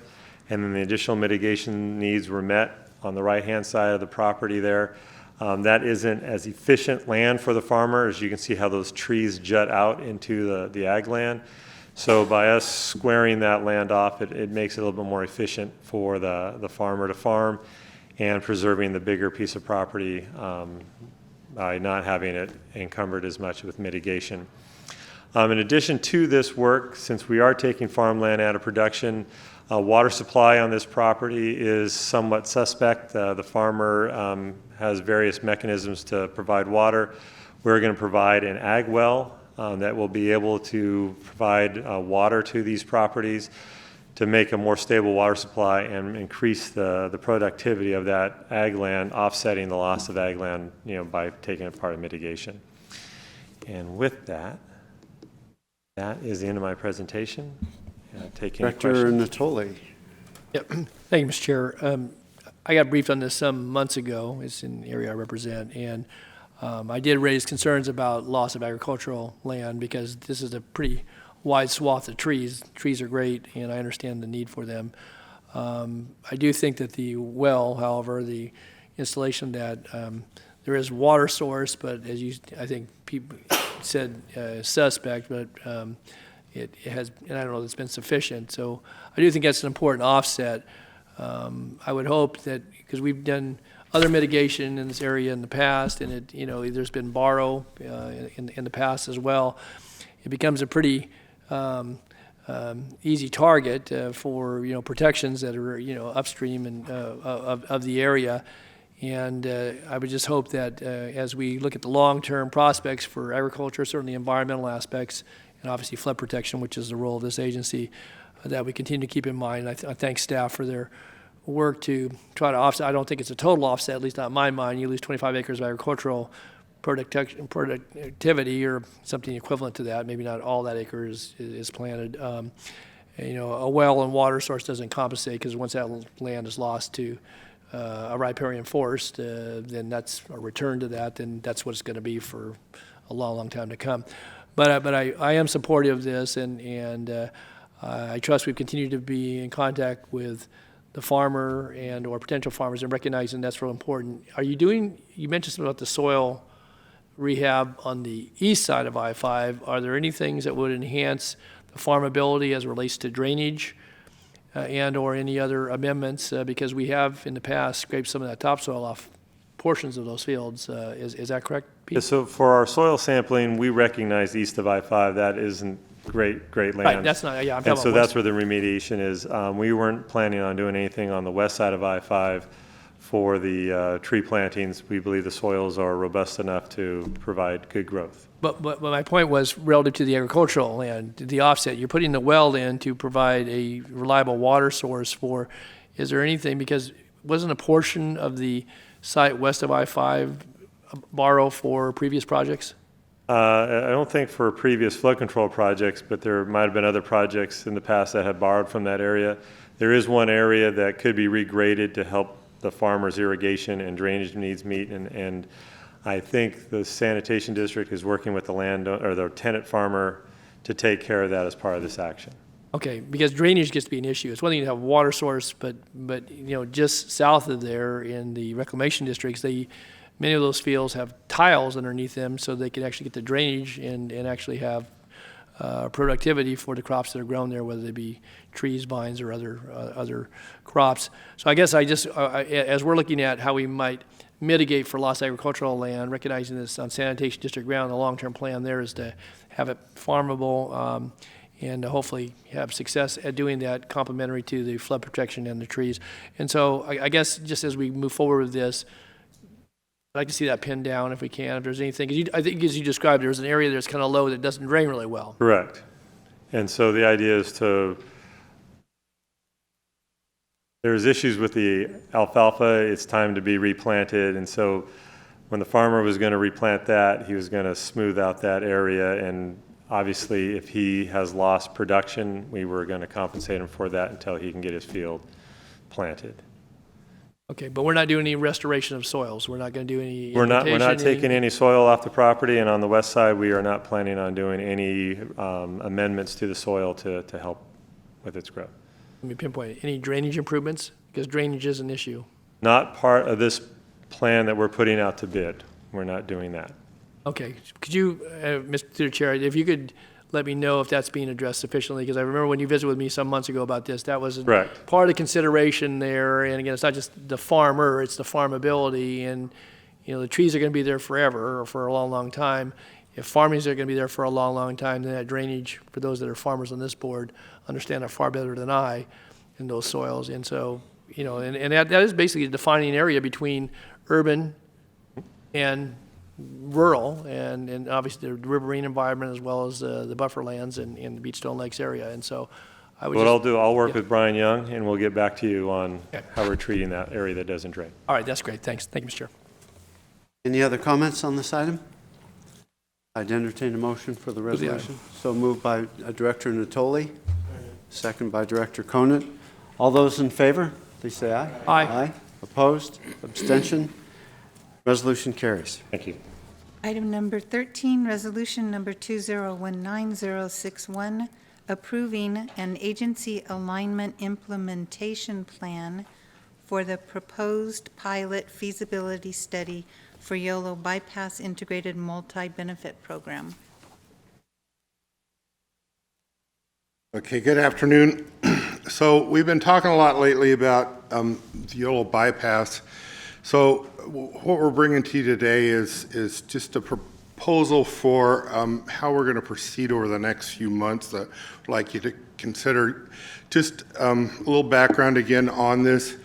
and then the additional mitigation needs were met on the right-hand side of the property there. That isn't as efficient land for the farmer, as you can see how those trees jut out into the ag land. So by us squaring that land off, it makes it a little bit more efficient for the farmer to farm and preserving the bigger piece of property by not having it encumbered as much with mitigation. In addition to this work, since we are taking farmland out of production, water supply on this property is somewhat suspect. The farmer has various mechanisms to provide water. We're going to provide an ag well that will be able to provide water to these properties to make a more stable water supply and increase the productivity of that ag land, offsetting the loss of ag land, by taking it part of mitigation. And with that, that is the end of my presentation. Take any Director questions. Natoli. Yep. Thank you, Mr. Chair. I got briefed on this some months ago. It's in the area I represent, and I did raise concerns about loss of agricultural land because this is a pretty wide swath of trees. Trees are great, and I understand the need for them. I do think that the well, however, the installation that there is water source, but as you, I think people said, suspect, but it has, and I don't know if it's been sufficient. So I do think that's an important offset. I would hope that, because we've done other mitigation in this area in the past, and it, you know, there's been borrow in the past as well. It becomes a pretty easy target for, you know, protections that are, you know, upstream and of the area. And I would just hope that as we look at the long-term prospects for agriculture, certainly environmental aspects, and obviously flood protection, which is the role of this agency, that we continue to keep in mind. I thank staff for their work to try to offset. I don't think it's a total offset, at least not in my mind. You lose 25 acres of agricultural productivity or something equivalent to that. Maybe not all that acre is planted. You know, a well and water source doesn't compensate, because once that land is lost to a riparian forest, then that's a return to that, then that's what it's going to be for a long, long time to come. But I am supportive of this, and I trust we continue to be in contact with the farmer and or potential farmers, and recognizing that's real important. Are you doing, you mentioned something about the soil rehab on the east side of I-5. Are there any things that would enhance the farmability as it relates to drainage and or any other amendments? Because we have in the past scraped some of that topsoil off portions of those fields. Is that correct, Pete? Yeah, so for our soil sampling, we recognize east of I-5, that isn't great land. Right, that's not, yeah, I'm talking And so about that's where the remediation is. We weren't planning on doing anything on the west side of I-5 for the tree plantings. We believe the soils are robust enough to provide good growth. But my point was relative to the agricultural land, the offset. You're putting the well in to provide a reliable water source for, is there anything, because wasn't a portion of the site west of I-5 borrow for previous projects? I don't think for previous flood control projects, but there might have been other projects in the past that had borrowed from that area. There is one area that could be regraded to help the farmers' irrigation and drainage needs meet, and I think the sanitation district is working with the land or the tenant farmer to take care of that as part of this action. Okay, because drainage gets to be an issue. It's one thing to have a water source, but you know, just south of there in the reclamation districts, many of those fields have tiles underneath them, so they can actually get the drainage and actually have productivity for the crops that are grown there, whether they be trees, vines, or other crops. So I guess as we're looking at how we might mitigate for lost agricultural land, recognizing this on sanitation district ground, the long-term plan there is to have it farmable and hopefully have success at doing that, complementary to the flood protection and the trees. And so I guess just as we move forward with this, I'd like to see that pinned down if we can, if there's anything. 'Cause I think as you described, there's an area that's kind of low that doesn't drain really well. Correct. And so the idea is there's issues with the alfalfa. It's time to be replanted. And so when the farmer was going to replant that, he was going to smooth out that area. And obviously, if he has lost production, we were going to compensate him for that until he can get his field planted. Okay, but we're not doing any restoration of soils. We're not going to do any. We're not taking any soil off the property, and on the west side, we are not planning on doing any amendments to the soil to help with its growth. Let me pinpoint any drainage improvements, because drainage is an issue. Not part of this plan that we're putting out to bid. We're not doing that. Okay, could you, Mr. Chair, if you could let me know if that's being addressed sufficiently, because I remember when you visited with me some months ago about this, that was Correct. part of the consideration there. And again, it's not just the farmer, it's the farmability, and you know, the trees are going to be there forever or for a long, long time. If farming's are going to be there for a long, long time, then that drainage, for those that are farmers on this board, understand that far better than I in those soils. And so, you know, and that is basically a defining area between urban and rural, and obviously the riverine environment as well as the buffer lands and the Beachstone Lakes area. And so I would I'll work with Brian Young, and we'll get back to you on how we're treating that area that doesn't drain. All right, that's great. Thanks. Thank you, Mr. Chair. Any other comments on this item? I'd entertain a motion for the resolution. So moved by Director Natoli, second by Director Conant. All those in favor, please say aye. Aye. Opposed? Abstention? Resolution carries. Thank you. Item number 13, resolution number 2019061, approving an agency alignment implementation plan for the proposed pilot feasibility study for YOLO Bypass Integrated Multi-Benefit Program. Okay, good afternoon. So we've been talking a lot lately about the YOLO bypass. So what we're bringing to you today is just a proposal for how we're going to proceed over the next few months that I'd like you to consider. Just a little background again on this.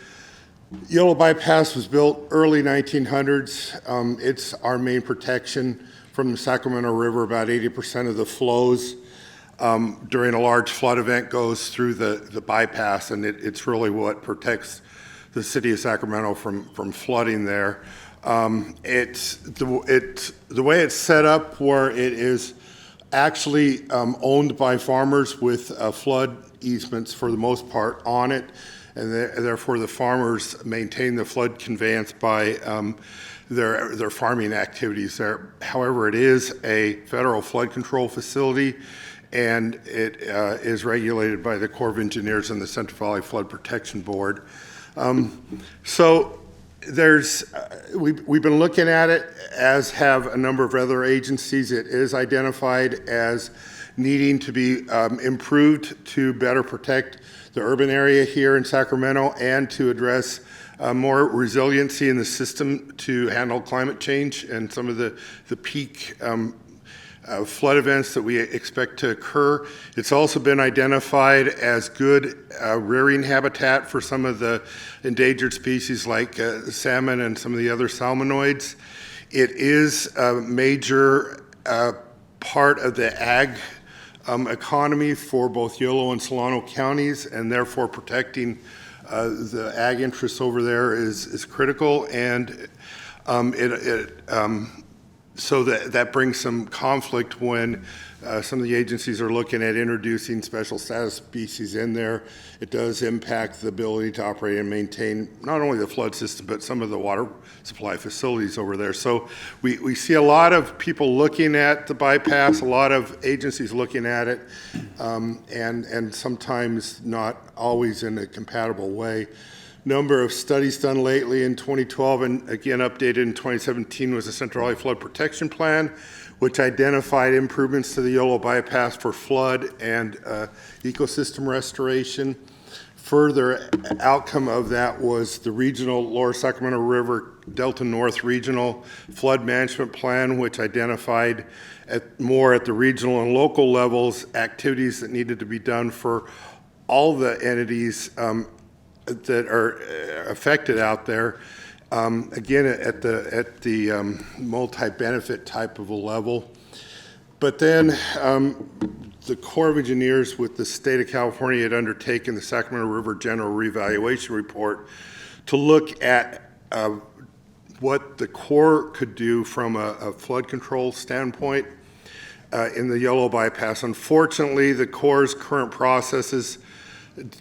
YOLO bypass was built early 1900s. It's our main protection from the Sacramento River. About 80% of the flows during a large flood event goes through the bypass, and it's really what protects the city of Sacramento from flooding there. It's the way it's set up, where it is actually owned by farmers with flood easements for the most part on it, and therefore the farmers maintain the flood conveyance by their farming activities there. However, it is a federal flood control facility, and it is regulated by the Corps of Engineers and the Central Valley Flood Protection Board. So we've been looking at it, as have a number of other agencies. It is identified as needing to be improved to better protect the urban area here in Sacramento and to address more resiliency in the system to handle climate change and some of the peak flood events that we expect to occur. It's also been identified as good rearing habitat for some of the endangered species like salmon and some of the other salmonoids. It is a major part of the ag economy for both Yolo and Solano counties, and therefore protecting the ag interests over there is critical. And so that brings some conflict when some of the agencies are looking at introducing special status species in there. It does impact the ability to operate and maintain not only the flood system, but some of the water supply facilities over there. So we see a lot of people looking at the bypass, a lot of agencies looking at it, and sometimes not always in a compatible way. Number of studies done lately in 2012 and again updated in 2017 was the Central Valley Flood Protection Plan, which identified improvements to the YOLO bypass for flood and ecosystem restoration. Further outcome of that was the regional Lower Sacramento River Delta North Regional Flood Management Plan, which identified more at the regional and local levels activities that needed to be done for all the entities that are affected out there, again at the multi-benefit type of a level. But then the Corps of Engineers with the state of California had undertaken the Sacramento River General Reevaluation Report to look at what the Corps could do from a flood control standpoint in the YOLO bypass. Unfortunately, the Corps' current processes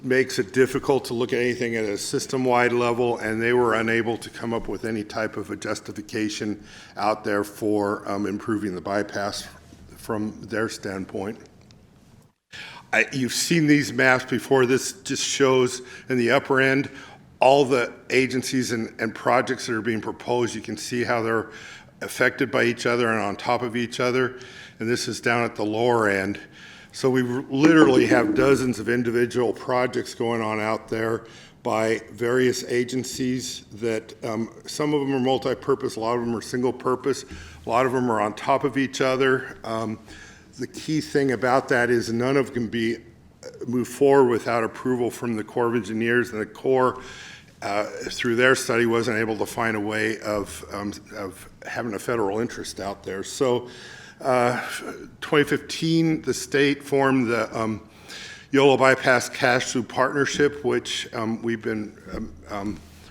makes it difficult to look at anything at a system-wide level, and they were unable to come up with any type of a justification out there for improving the bypass from their standpoint. You've seen these maps before. This just shows in the upper end all the agencies and projects that are being proposed. You can see how they're affected by each other and on top of each other, and this is down at the lower end. So we literally have dozens of individual projects going on out there by various agencies that some of them are multi-purpose, a lot of them are single-purpose, a lot of them are on top of each other. The key thing about that is none of them can be moved forward without approval from the Corps of Engineers, and the Corps, through their study, wasn't able to find a way of having a federal interest out there. So 2015, the state formed the YOLO Bypass Cash Through Partnership, which we've been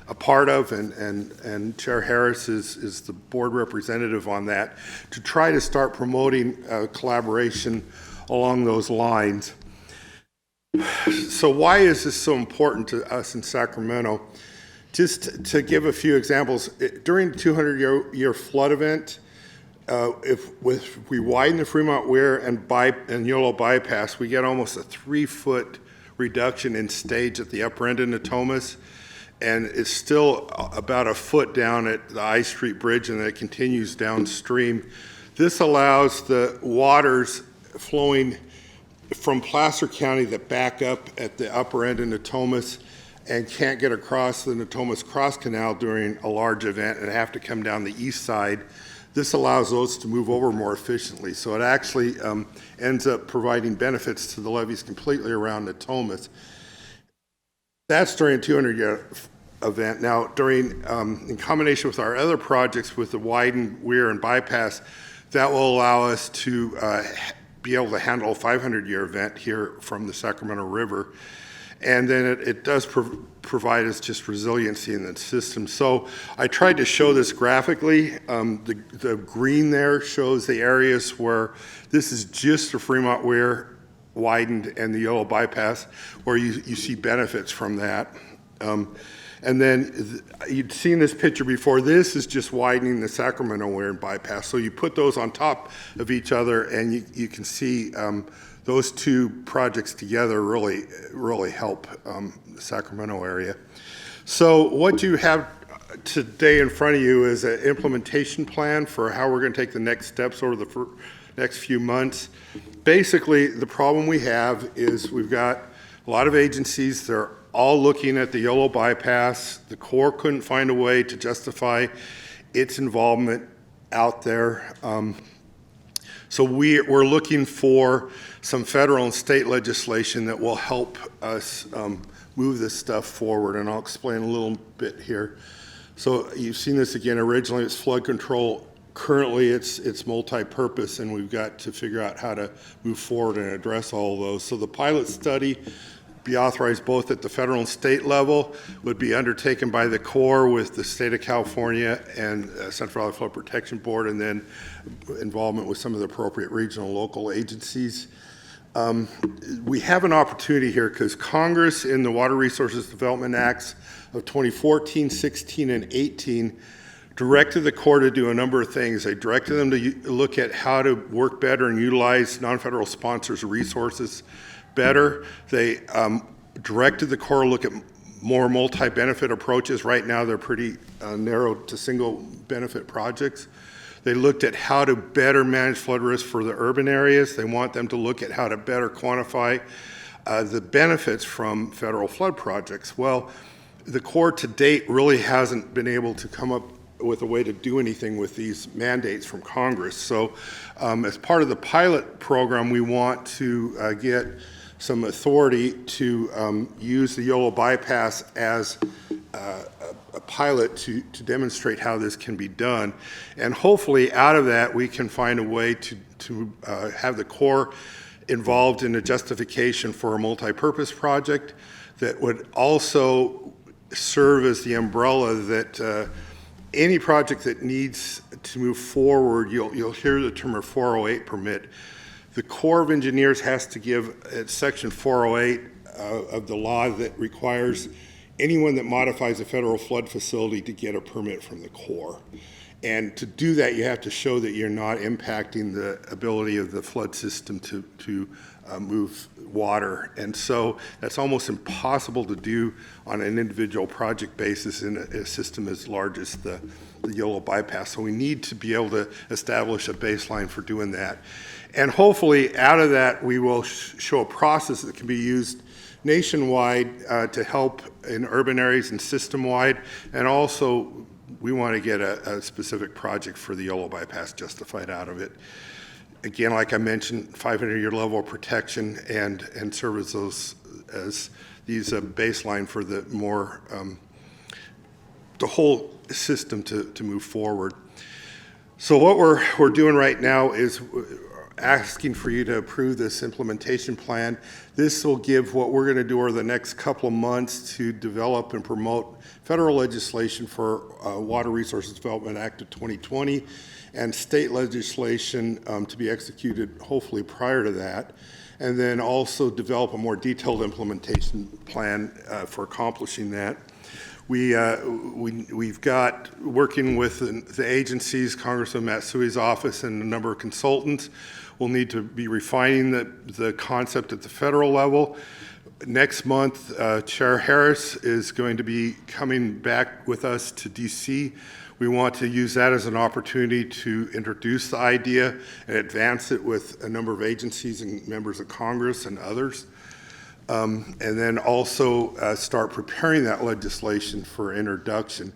a part of, and Chair Harris is the board representative on that, to try to start promoting collaboration along those lines. So why is this so important to us in Sacramento? Just to give a few examples, during the 200-year flood event, if we widen the Fremont Weir and Yolo bypass, we get almost a 3-foot reduction in stage at the upper end of Natomas, and it's still about a foot down at the I Street Bridge, and then it continues downstream. This allows the waters flowing from Placer County that back up at the upper end of Natomas and can't get across the Natomas Cross Canal during a large event and have to come down the east side. This allows those to move over more efficiently. So it actually ends up providing benefits to the levees completely around Natomas. That's during a 200-year event. Now, in combination with our other projects with the widened weir and bypass, that will allow us to be able to handle a 500-year event here from the Sacramento River. And then it does provide us just resiliency in the system. So I tried to show this graphically. The green there shows the areas where this is just the Fremont Weir widened and the Yolo bypass, where you see benefits from that. And then you'd seen this picture before. This is just widening the Sacramento Weir and bypass. So you put those on top of each other, and you can see those two projects together really help the Sacramento area. So what you have today in front of you is an implementation plan for how we're going to take the next steps over the next few months. Basically, the problem we have is we've got a lot of agencies. They're all looking at the Yolo bypass. The Corps couldn't find a way to justify its involvement out there. So we're looking for some federal and state legislation that will help us move this stuff forward, and I'll explain a little bit here. So you've seen this again. Originally it's flood control. Currently it's multi-purpose, and we've got to figure out how to move forward and address all of those. So the pilot study be authorized both at the federal and state level, would be undertaken by the Corps with the state of California and Central Valley Flood Protection Board, and then involvement with some of the appropriate regional and local agencies. We have an opportunity here because Congress in the Water Resources Development Acts of 2014, 16, and 18 directed the Corps to do a number of things. They directed them to look at how to work better and utilize non-federal sponsors' resources better. They directed the Corps to look at more multi-benefit approaches. Right now they're pretty narrow to single benefit projects. They looked at how to better manage flood risk for the urban areas. They want them to look at how to better quantify the benefits from federal flood projects. Well, the Corps to date really hasn't been able to come up with a way to do anything with these mandates from Congress. So as part of the pilot program, we want to get some authority to use the Yolo bypass as a pilot to demonstrate how this can be done. And hopefully out of that, we can find a way to have the Corps involved in a justification for a multi-purpose project that would also serve as the umbrella that any project that needs to move forward, you'll hear the term of 408 permit. The Corps of Engineers has to give Section 408 of the law that requires anyone that modifies a federal flood facility to get a permit from the Corps. And to do that, you have to show that you're not impacting the ability of the flood system to move water. And so that's almost impossible to do on an individual project basis in a system as large as the Yolo bypass. So we need to be able to establish a baseline for doing that. And hopefully out of that, we will show a process that can be used nationwide to help in urban areas and system-wide. And also, we want to get a specific project for the Yolo bypass justified out of it. Again, like I mentioned, 500-year level of protection and serve as these baseline for the more the whole system to move forward. So what we're doing right now is asking for you to approve this implementation plan. This will give what we're going to do over the next couple of months to develop and promote federal legislation for Water Resources Development Act of 2020 and state legislation to be executed hopefully prior to that, and then also develop a more detailed implementation plan for accomplishing that. We've got, working with the agencies, Congressman Matsui's office and a number of consultants, we'll need to be refining the concept at the federal level. Next month, Chair Harris is going to be coming back with us to DC. We want to use that as an opportunity to introduce the idea and advance it with a number of agencies and members of Congress and others. And then also start preparing that legislation for introduction.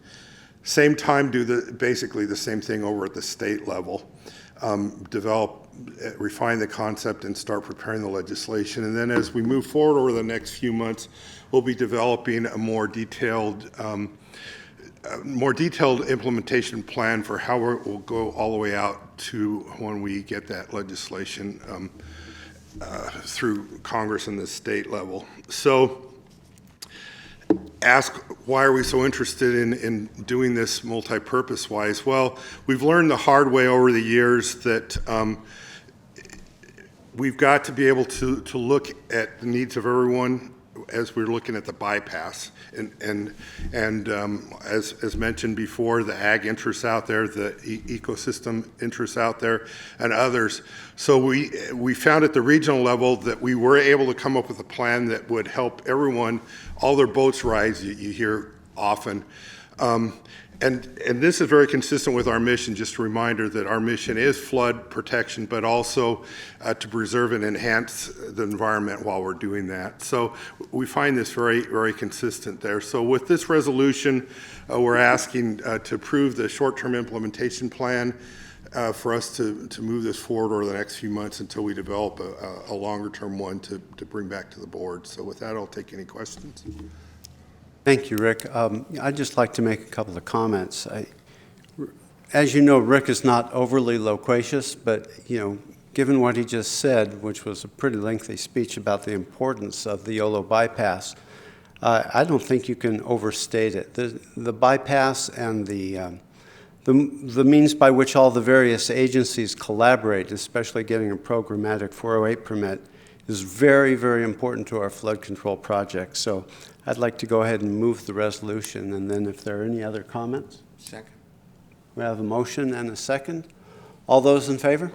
Same time, do basically the same thing over at the state level. Refine the concept and start preparing the legislation. And then as we move forward over the next few months, we'll be developing a more detailed implementation plan for how we'll go all the way out to when we get that legislation through Congress and the state level. So ask, why are we so interested in doing this multi-purpose wise? Well, we've learned the hard way over the years that we've got to be able to look at the needs of everyone as we're looking at the bypass. And as mentioned before, the ag interests out there, the ecosystem interests out there, and others. So we found at the regional level that we were able to come up with a plan that would help everyone, all their boats rise, you hear often. And this is very consistent with our mission. Just a reminder that our mission is flood protection, but also to preserve and enhance the environment while we're doing that. So we find this very, very consistent there. So with this resolution, we're asking to approve the short-term implementation plan for us to move this forward over the next few months until we develop a longer-term one to bring back to the board. So with that, I'll take any questions. Thank you, Rick. I'd just like to make a couple of comments. As you know, Rick is not overly loquacious, but given what he just said, which was a pretty lengthy speech about the importance of the Yolo bypass, I don't think you can overstate it. The bypass and the means by which all the various agencies collaborate, especially getting a programmatic 408 permit, is very, very important to our flood control project. So I'd like to go ahead and move the resolution, and then if there are any other comments? Second. We have a motion and a second. All those in favor?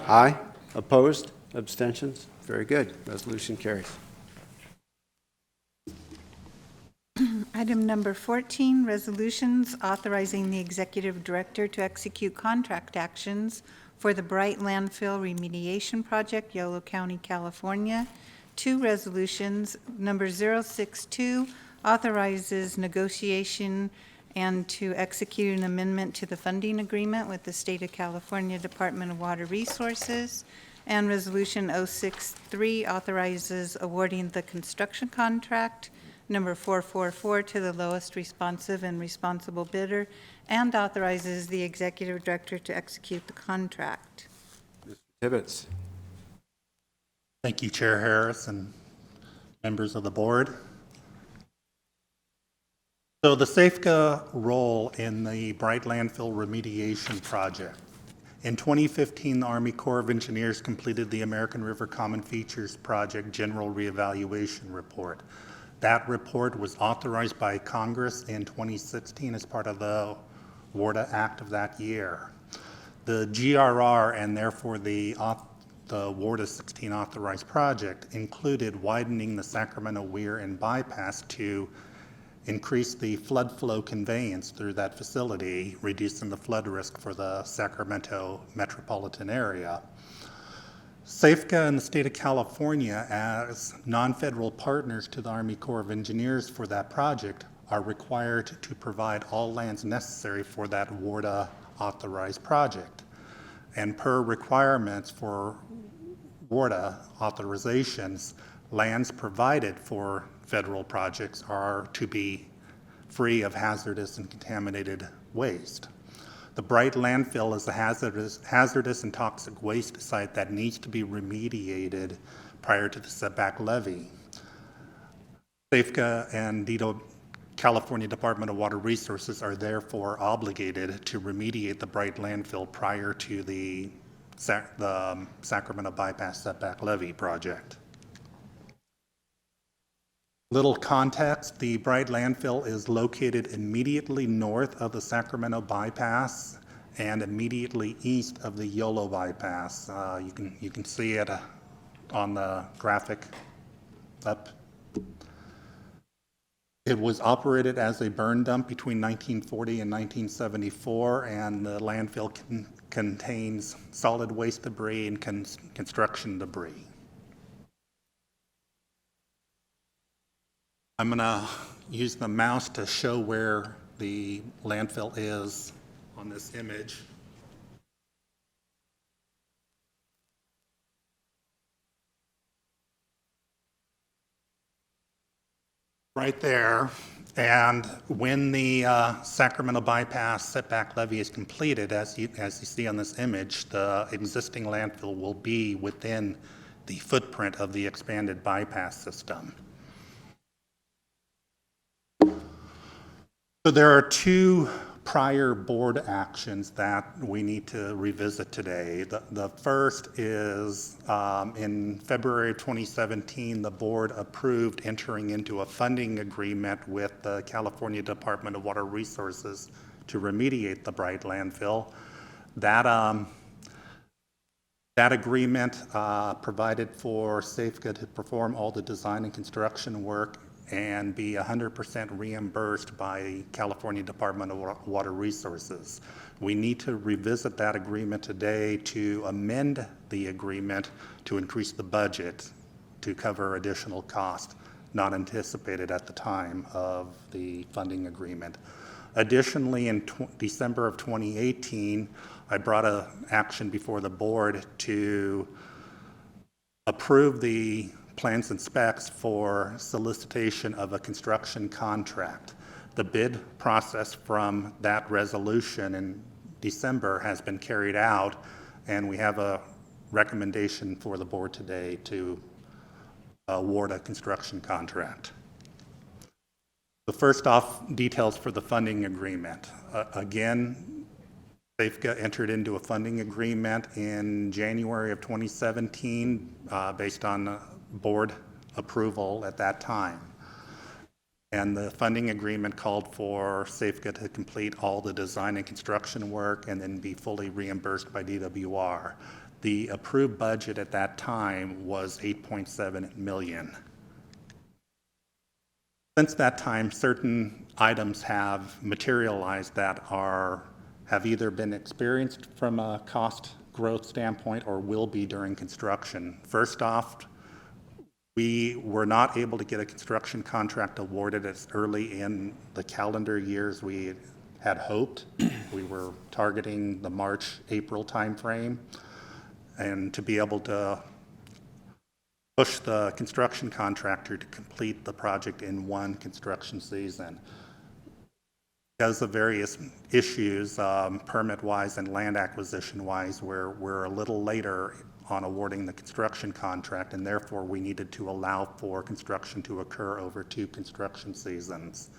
Aye. Opposed? Abstentions? Very good. Resolution carries. Item number 14, resolutions authorizing the executive director to execute contract actions for the Bright Landfill Remediation Project, Yolo County, California. Two resolutions. Number 062 authorizes negotiation and to execute an amendment to the funding agreement with the State of California Department of Water Resources. And Resolution 063 authorizes awarding the construction contract number 444 to the lowest responsive and responsible bidder, and authorizes the executive director to execute the contract. Mr. Tibbetts. Thank you, Chair Harris and members of the board. So the SAFCA role in the Bright Landfill Remediation Project. In 2015, the Army Corps of Engineers completed the American River Common Features Project General Reevaluation Report. That report was authorized by Congress in 2016 as part of the WARDA Act of that year. The GRR, and therefore the WARDA 16 authorized project, included widening the Sacramento Weir and bypass to increase the flood flow conveyance through that facility, reducing the flood risk for the Sacramento metropolitan area. SAFCA and the state of California, as non-federal partners to the Army Corps of Engineers for that project, are required to provide all lands necessary for that WARDA authorized project. And per requirements for WARDA authorizations, lands provided for federal projects are to be free of hazardous and contaminated waste. The Bright landfill is a hazardous and toxic waste site that needs to be remediated prior to the setback levy. SAFCA and California Department of Water Resources are therefore obligated to remediate the Bright landfill prior to the Sacramento bypass setback levy project. Little context, the Bright landfill is located immediately north of the Sacramento bypass and immediately east of the Yolo bypass. You can see it on the graphic up. It was operated as a burn dump between 1940 and 1974, and the landfill contains solid waste debris and construction debris. I'm going to use the mouse to show where the landfill is on this image. Right there. And when the Sacramento bypass setback levy is completed, as you see on this image, the existing landfill will be within the footprint of the expanded bypass system. So there are two prior board actions that we need to revisit today. The first is in February of 2017, the board approved entering into a funding agreement with the California Department of Water Resources to remediate the Bright landfill. That agreement provided for Safeco to perform all the design and construction work and be 100% reimbursed by California Department of Water Resources. We need to revisit that agreement today to amend the agreement to increase the budget to cover additional cost not anticipated at the time of the funding agreement. Additionally, in December of 2018, I brought an action before the board to approve the plans and specs for solicitation of a construction contract. The bid process from that resolution in December has been carried out, and we have a recommendation for the board today to award a construction contract. So first off, details for the funding agreement. Again, Safeco entered into a funding agreement in January of 2017 based on board approval at that time. And the funding agreement called for Safeco to complete all the design and construction work and then be fully reimbursed by DWR. The approved budget at that time was $8.7 million. Since that time, certain items have materialized that have either been experienced from a cost growth standpoint or will be during construction. First off, we were not able to get a construction contract awarded as early in the calendar years we had hoped. We were targeting the March, April timeframe, and to be able to push the construction contractor to complete the project in one construction season. Because of various issues, permit-wise and land acquisition-wise, we're a little later on awarding the construction contract, and therefore we needed to allow for construction to occur over 2 construction seasons.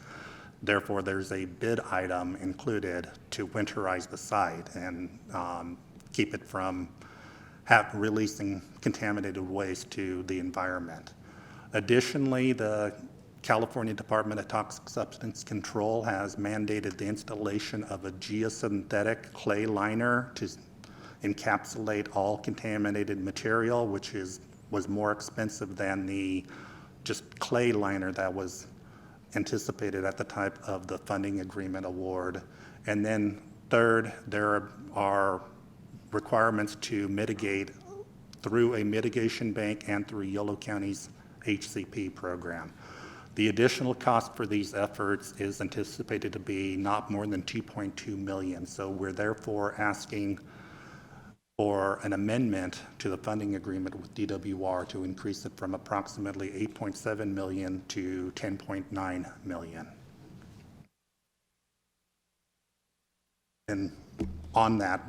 Therefore, there's a bid item included to winterize the site and keep it from releasing contaminated waste to the environment. Additionally, the California Department of Toxic Substance Control has mandated the installation of a geosynthetic clay liner to encapsulate all contaminated material, which was more expensive than the just clay liner that was anticipated at the time of the funding agreement award. And then third, there are requirements to mitigate through a mitigation bank and through Yolo County's HCP program. The additional cost for these efforts is anticipated to be not more than $2.2 million. So we're therefore asking for an amendment to the funding agreement with DWR to increase it from approximately $8.7 million to $10.9 million. And on that,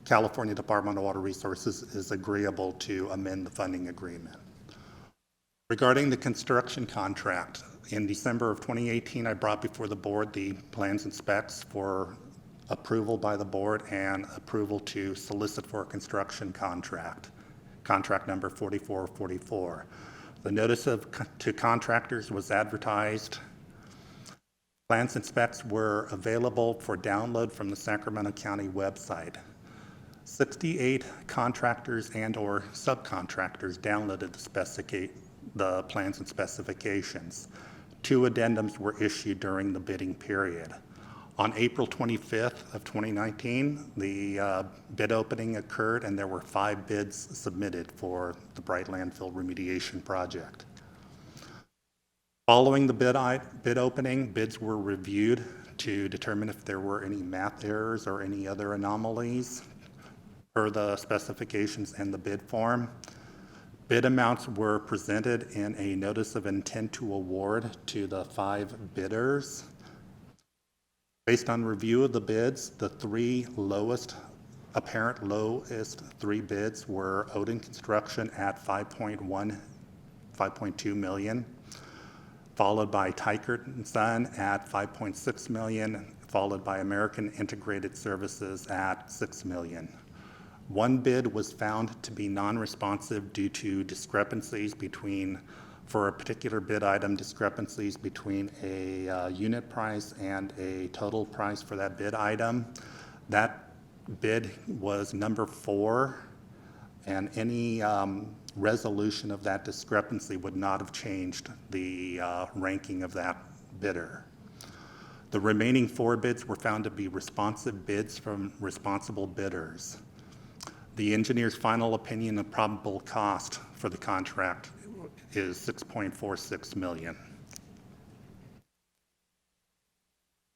California Department of Water Resources is agreeable to amend the funding agreement. Regarding the construction contract, in December of 2018, I brought before the board the plans and specs for approval by the board and approval to solicit for a construction contract, contract number 4444. The notice to contractors was advertised. Plans and specs were available for download from the Sacramento County website. 68 contractors and/or subcontractors downloaded the plans and specifications. 2 addendums were issued during the bidding period. On April 25th of 2019, the bid opening occurred, and there were 5 bids submitted for the Bright Landfill remediation project. Following the bid opening, bids were reviewed to determine if there were any math errors or any other anomalies per the specifications and the bid form. Bid amounts were presented in a notice of intent to award to the 5 bidders. Based on review of the bids, the 3 apparent lowest 3 bids were Odin Construction at 5.2 million, followed by Teichert & Son at 5.6 million, followed by American Integrated Services at 6 million. 1 bid was found to be non-responsive due to discrepancies for a particular bid item, discrepancies between a unit price and a total price for that bid item. That bid was number 4, and any resolution of that discrepancy would not have changed the ranking of that bidder. The remaining 4 bids were found to be responsive bids from responsible bidders. The engineer's final opinion of probable cost for the contract is $6.46 million.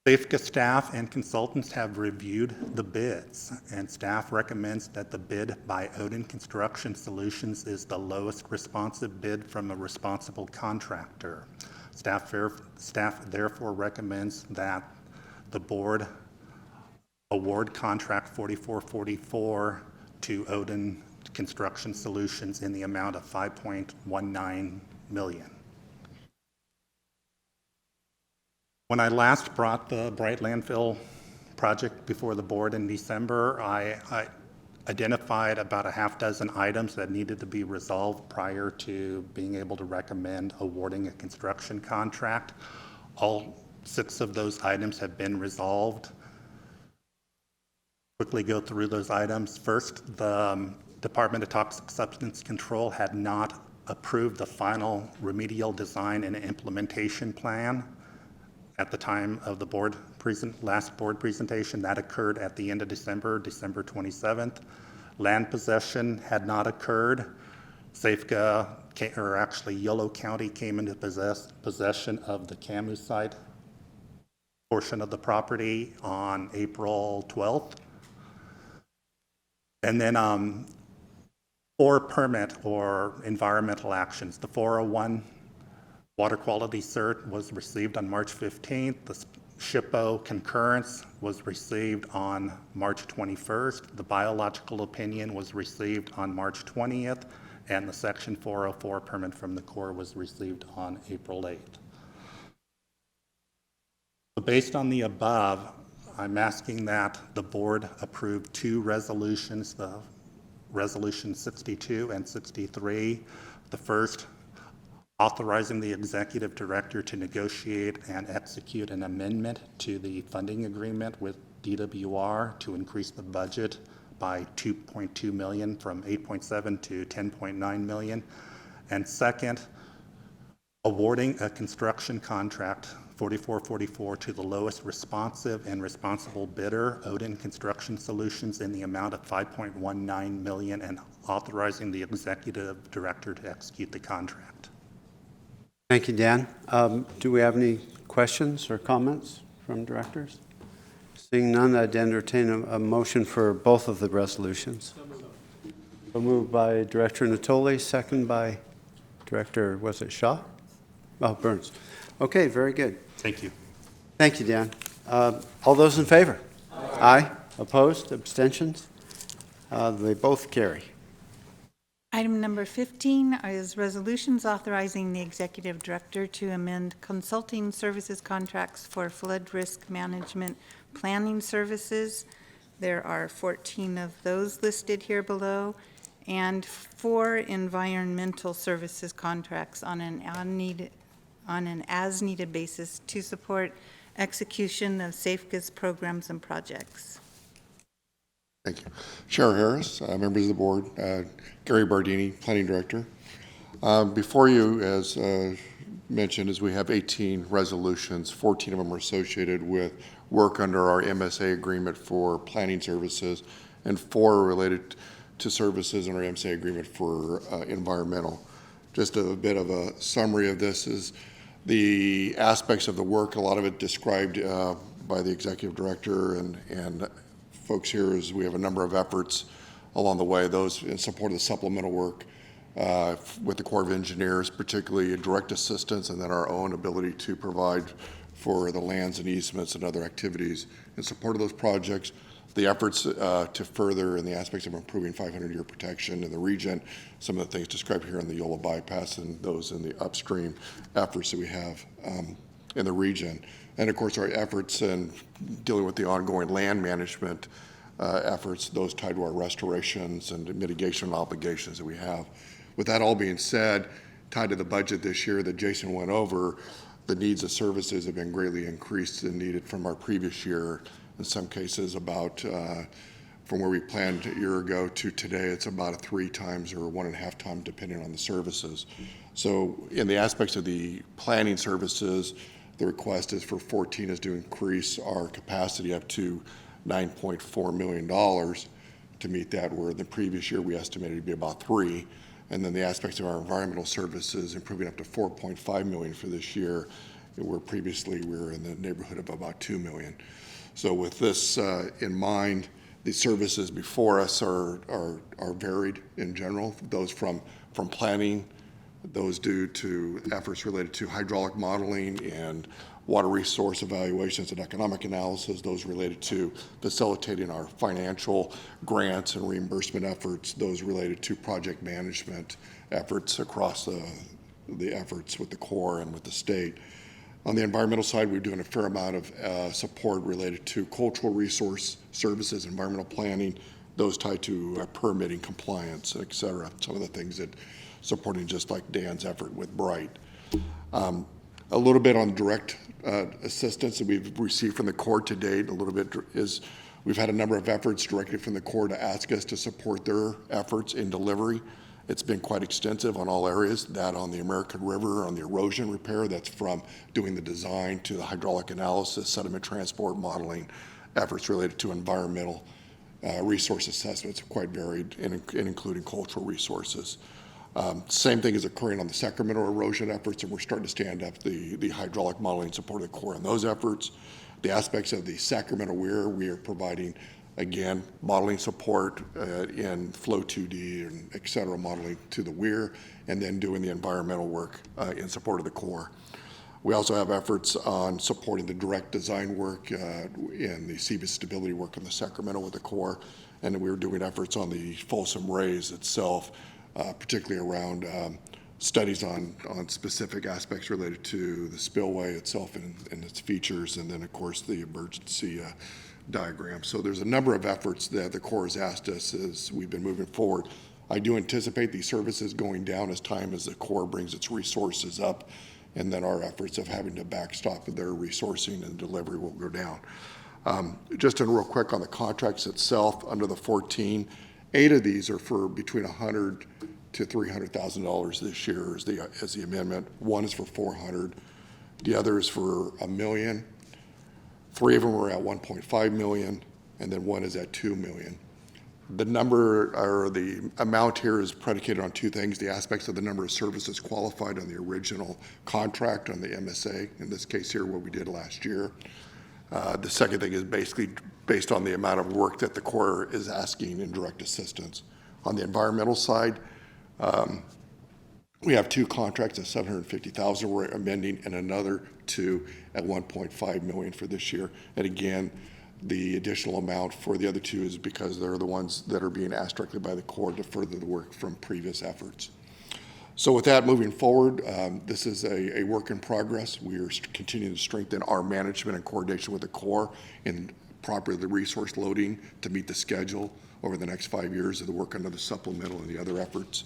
Safeco staff and consultants have reviewed the bids, and staff recommends that the bid by Odin Construction Solutions is the lowest responsive bid from a responsible contractor. Staff therefore recommends that the board award contract 4444 to Odin Construction Solutions in the amount of $5.19 million. When I last brought the Bright Landfill project before the board in December, I identified about a half dozen items that needed to be resolved prior to being able to recommend awarding a construction contract. All 6 of those items have been resolved. Quickly go through those items. First, the Department of Toxic Substance Control had not approved the final remedial design and implementation plan at the time of the last board presentation. That occurred at the end of December 27th. Land possession had not occurred. Safeco, or actually Yolo County, came into possession of the Camus site portion of the property on April 12th. And then 4 permit or environmental actions. The 401 water quality cert was received on March 15th. The SHPO concurrence was received on March 21st. The biological opinion was received on March 20th. And the Section 404 permit from the Corps was received on April 8th. So based on the above, I'm asking that the board approve 2 resolutions, the Resolution 62 and 63. The first, authorizing the executive director to negotiate and execute an amendment to the funding agreement with DWR to increase the budget by $2.2 million from 8.7 to 10.9 million. And second, awarding a construction contract 4444 to the lowest responsive and responsible bidder, Odin Construction Solutions, in the amount of $5.19 million, and authorizing the executive director to execute the contract. Thank you, Dan. Do we have any questions or comments from directors? Seeing none, I'd entertain a motion for both of the resolutions. So moved by Director Natoli, second by Director, was it Shaw? Oh, Burns. Okay, very good. Thank you. Thank you, Dan. All those in favor? Aye. Opposed? Abstentions? They both carry. Item number 15 is resolutions authorizing the executive director to amend consulting services contracts for flood risk management planning services. There are 14 of those listed here below, and 4 environmental services contracts on an as-needed basis to support execution of SafeGoods programs and projects. Thank you. Chair Harris, members of the board, Gary Bardini, Planning Director. Before you, as mentioned, is we have 18 resolutions. 14 of them are associated with work under our MSA agreement for planning services, and 4 are related to services in our MSA agreement for environmental. Just a bit of a summary of this is the aspects of the work, a lot of it described by the executive director and folks here, is we have a number of efforts along the way, those in support of the supplemental work with the Corps of Engineers, particularly direct assistance, and then our own ability to provide for the lands and easements and other activities in support of those projects. The efforts to further in the aspects of improving 500-year protection in the region, some of the things described here in the Yola bypass and those in the upstream efforts that we have in the region. And of course, our efforts in dealing with the ongoing land management efforts, those tied to our restorations and mitigation obligations that we have. With that all being said, tied to the budget this year that Jason went over, the needs of services have been greatly increased and needed from our previous year. In some cases, about from where we planned a year ago to today, it's about a 3 times or 1.5 times, depending on the services. So in the aspects of the planning services, the request is for 14 is to increase our capacity up to $9.4 million to meet that, where the previous year we estimated to be about 3. And then the aspects of our environmental services improving up to $4.5 million for this year, where previously we were in the neighborhood of about $2 million. So with this in mind, the services before us are varied in general. Those from planning, those due to efforts related to hydraulic modeling and water resource evaluations and economic analysis, those related to facilitating our financial grants and reimbursement efforts, those related to project management efforts across the efforts with the Corps and with the state. On the environmental side, we're doing a fair amount of support related to cultural resource services, environmental planning, those tied to permitting compliance, et cetera. Some of the things that supporting, just like Dan's effort with Bright. A little bit on direct assistance that we've received from the Corps to date. A little bit is we've had a number of efforts directly from the Corps to ask us to support their efforts in delivery. It's been quite extensive on all areas, that on the American River, on the erosion repair, that's from doing the design to the hydraulic analysis, sediment transport modeling, efforts related to environmental resource assessments, quite varied, and including cultural resources. Same thing is occurring on the Sacramento erosion efforts, and we're starting to stand up the hydraulic modeling support of the Corps in those efforts. The aspects of the Sacramento Weir, we are providing, again, modeling support in Flow 2D and et cetera, modeling to the Weir, and then doing the environmental work in support of the Corps. We also have efforts on supporting the direct design work in the seabed stability work in the Sacramento with the Corps, and we're doing efforts on the Folsom Raise itself, particularly around studies on specific aspects related to the spillway itself and its features, and then, of course, the emergency diagram. So there's a number of efforts that the Corps has asked us as we've been moving forward. I do anticipate these services going down as the Corps brings its resources up, and then our efforts of having to backstop their resourcing and delivery will go down. Just in real quick on the contracts itself, under the 14, 8 of these are for between $100,000 to $300,000 this year as the amendment. 1 is for $400,000. The other is for $1 million. 3 of them are at $1.5 million, and then 1 is at $2 million. The number, or the amount here, is predicated on 2 things: the aspects of the number of services qualified on the original contract on the MSA, in this case here, what we did last year. The second thing is basically based on the amount of work that the Corps is asking in direct assistance. On the environmental side, we have 2 contracts at $750,000 we're amending, and another 2 at $1.5 million for this year. And again, the additional amount for the other 2 is because they're the ones that are being asked directly by the Corps to further the work from previous efforts. So with that, moving forward, this is a work in progress. We are continuing to strengthen our management and coordination with the Corps in properly the resource loading to meet the schedule over the next 5 years of the work under the supplemental and the other efforts,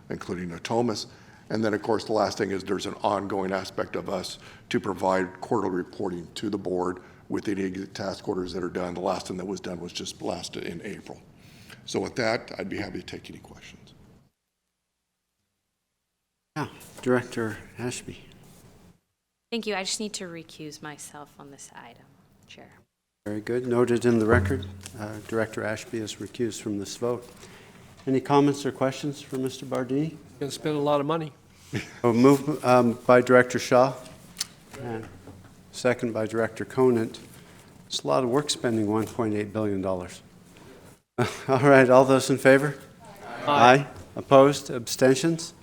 including Atomas. And then, of course, the last thing is there's an ongoing aspect of us to provide quarterly reporting to the board with any task orders that are done. The last one that was done was just last in April. So with that, I'd be happy to take any questions. Yeah, Director Ashby. Thank you. I just need to recuse myself on this item, Chair. Very good. Noted in the record. Director Ashby is recused from this vote. Any comments or questions for Mr. Bardini? Going to spend a lot of money. Moved by Director Shaw, and second by Director Conant. It's a lot of work spending $1.8 billion. All right, all those in favor? Aye. Opposed? Abstentions?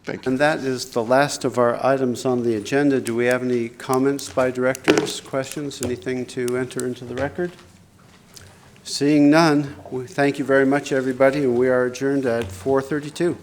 Thank you. And that is the last of our items on the agenda. Do we have any comments by directors, questions, anything to enter into the record? Seeing none, we thank you very much, everybody, and we are adjourned at 4:32.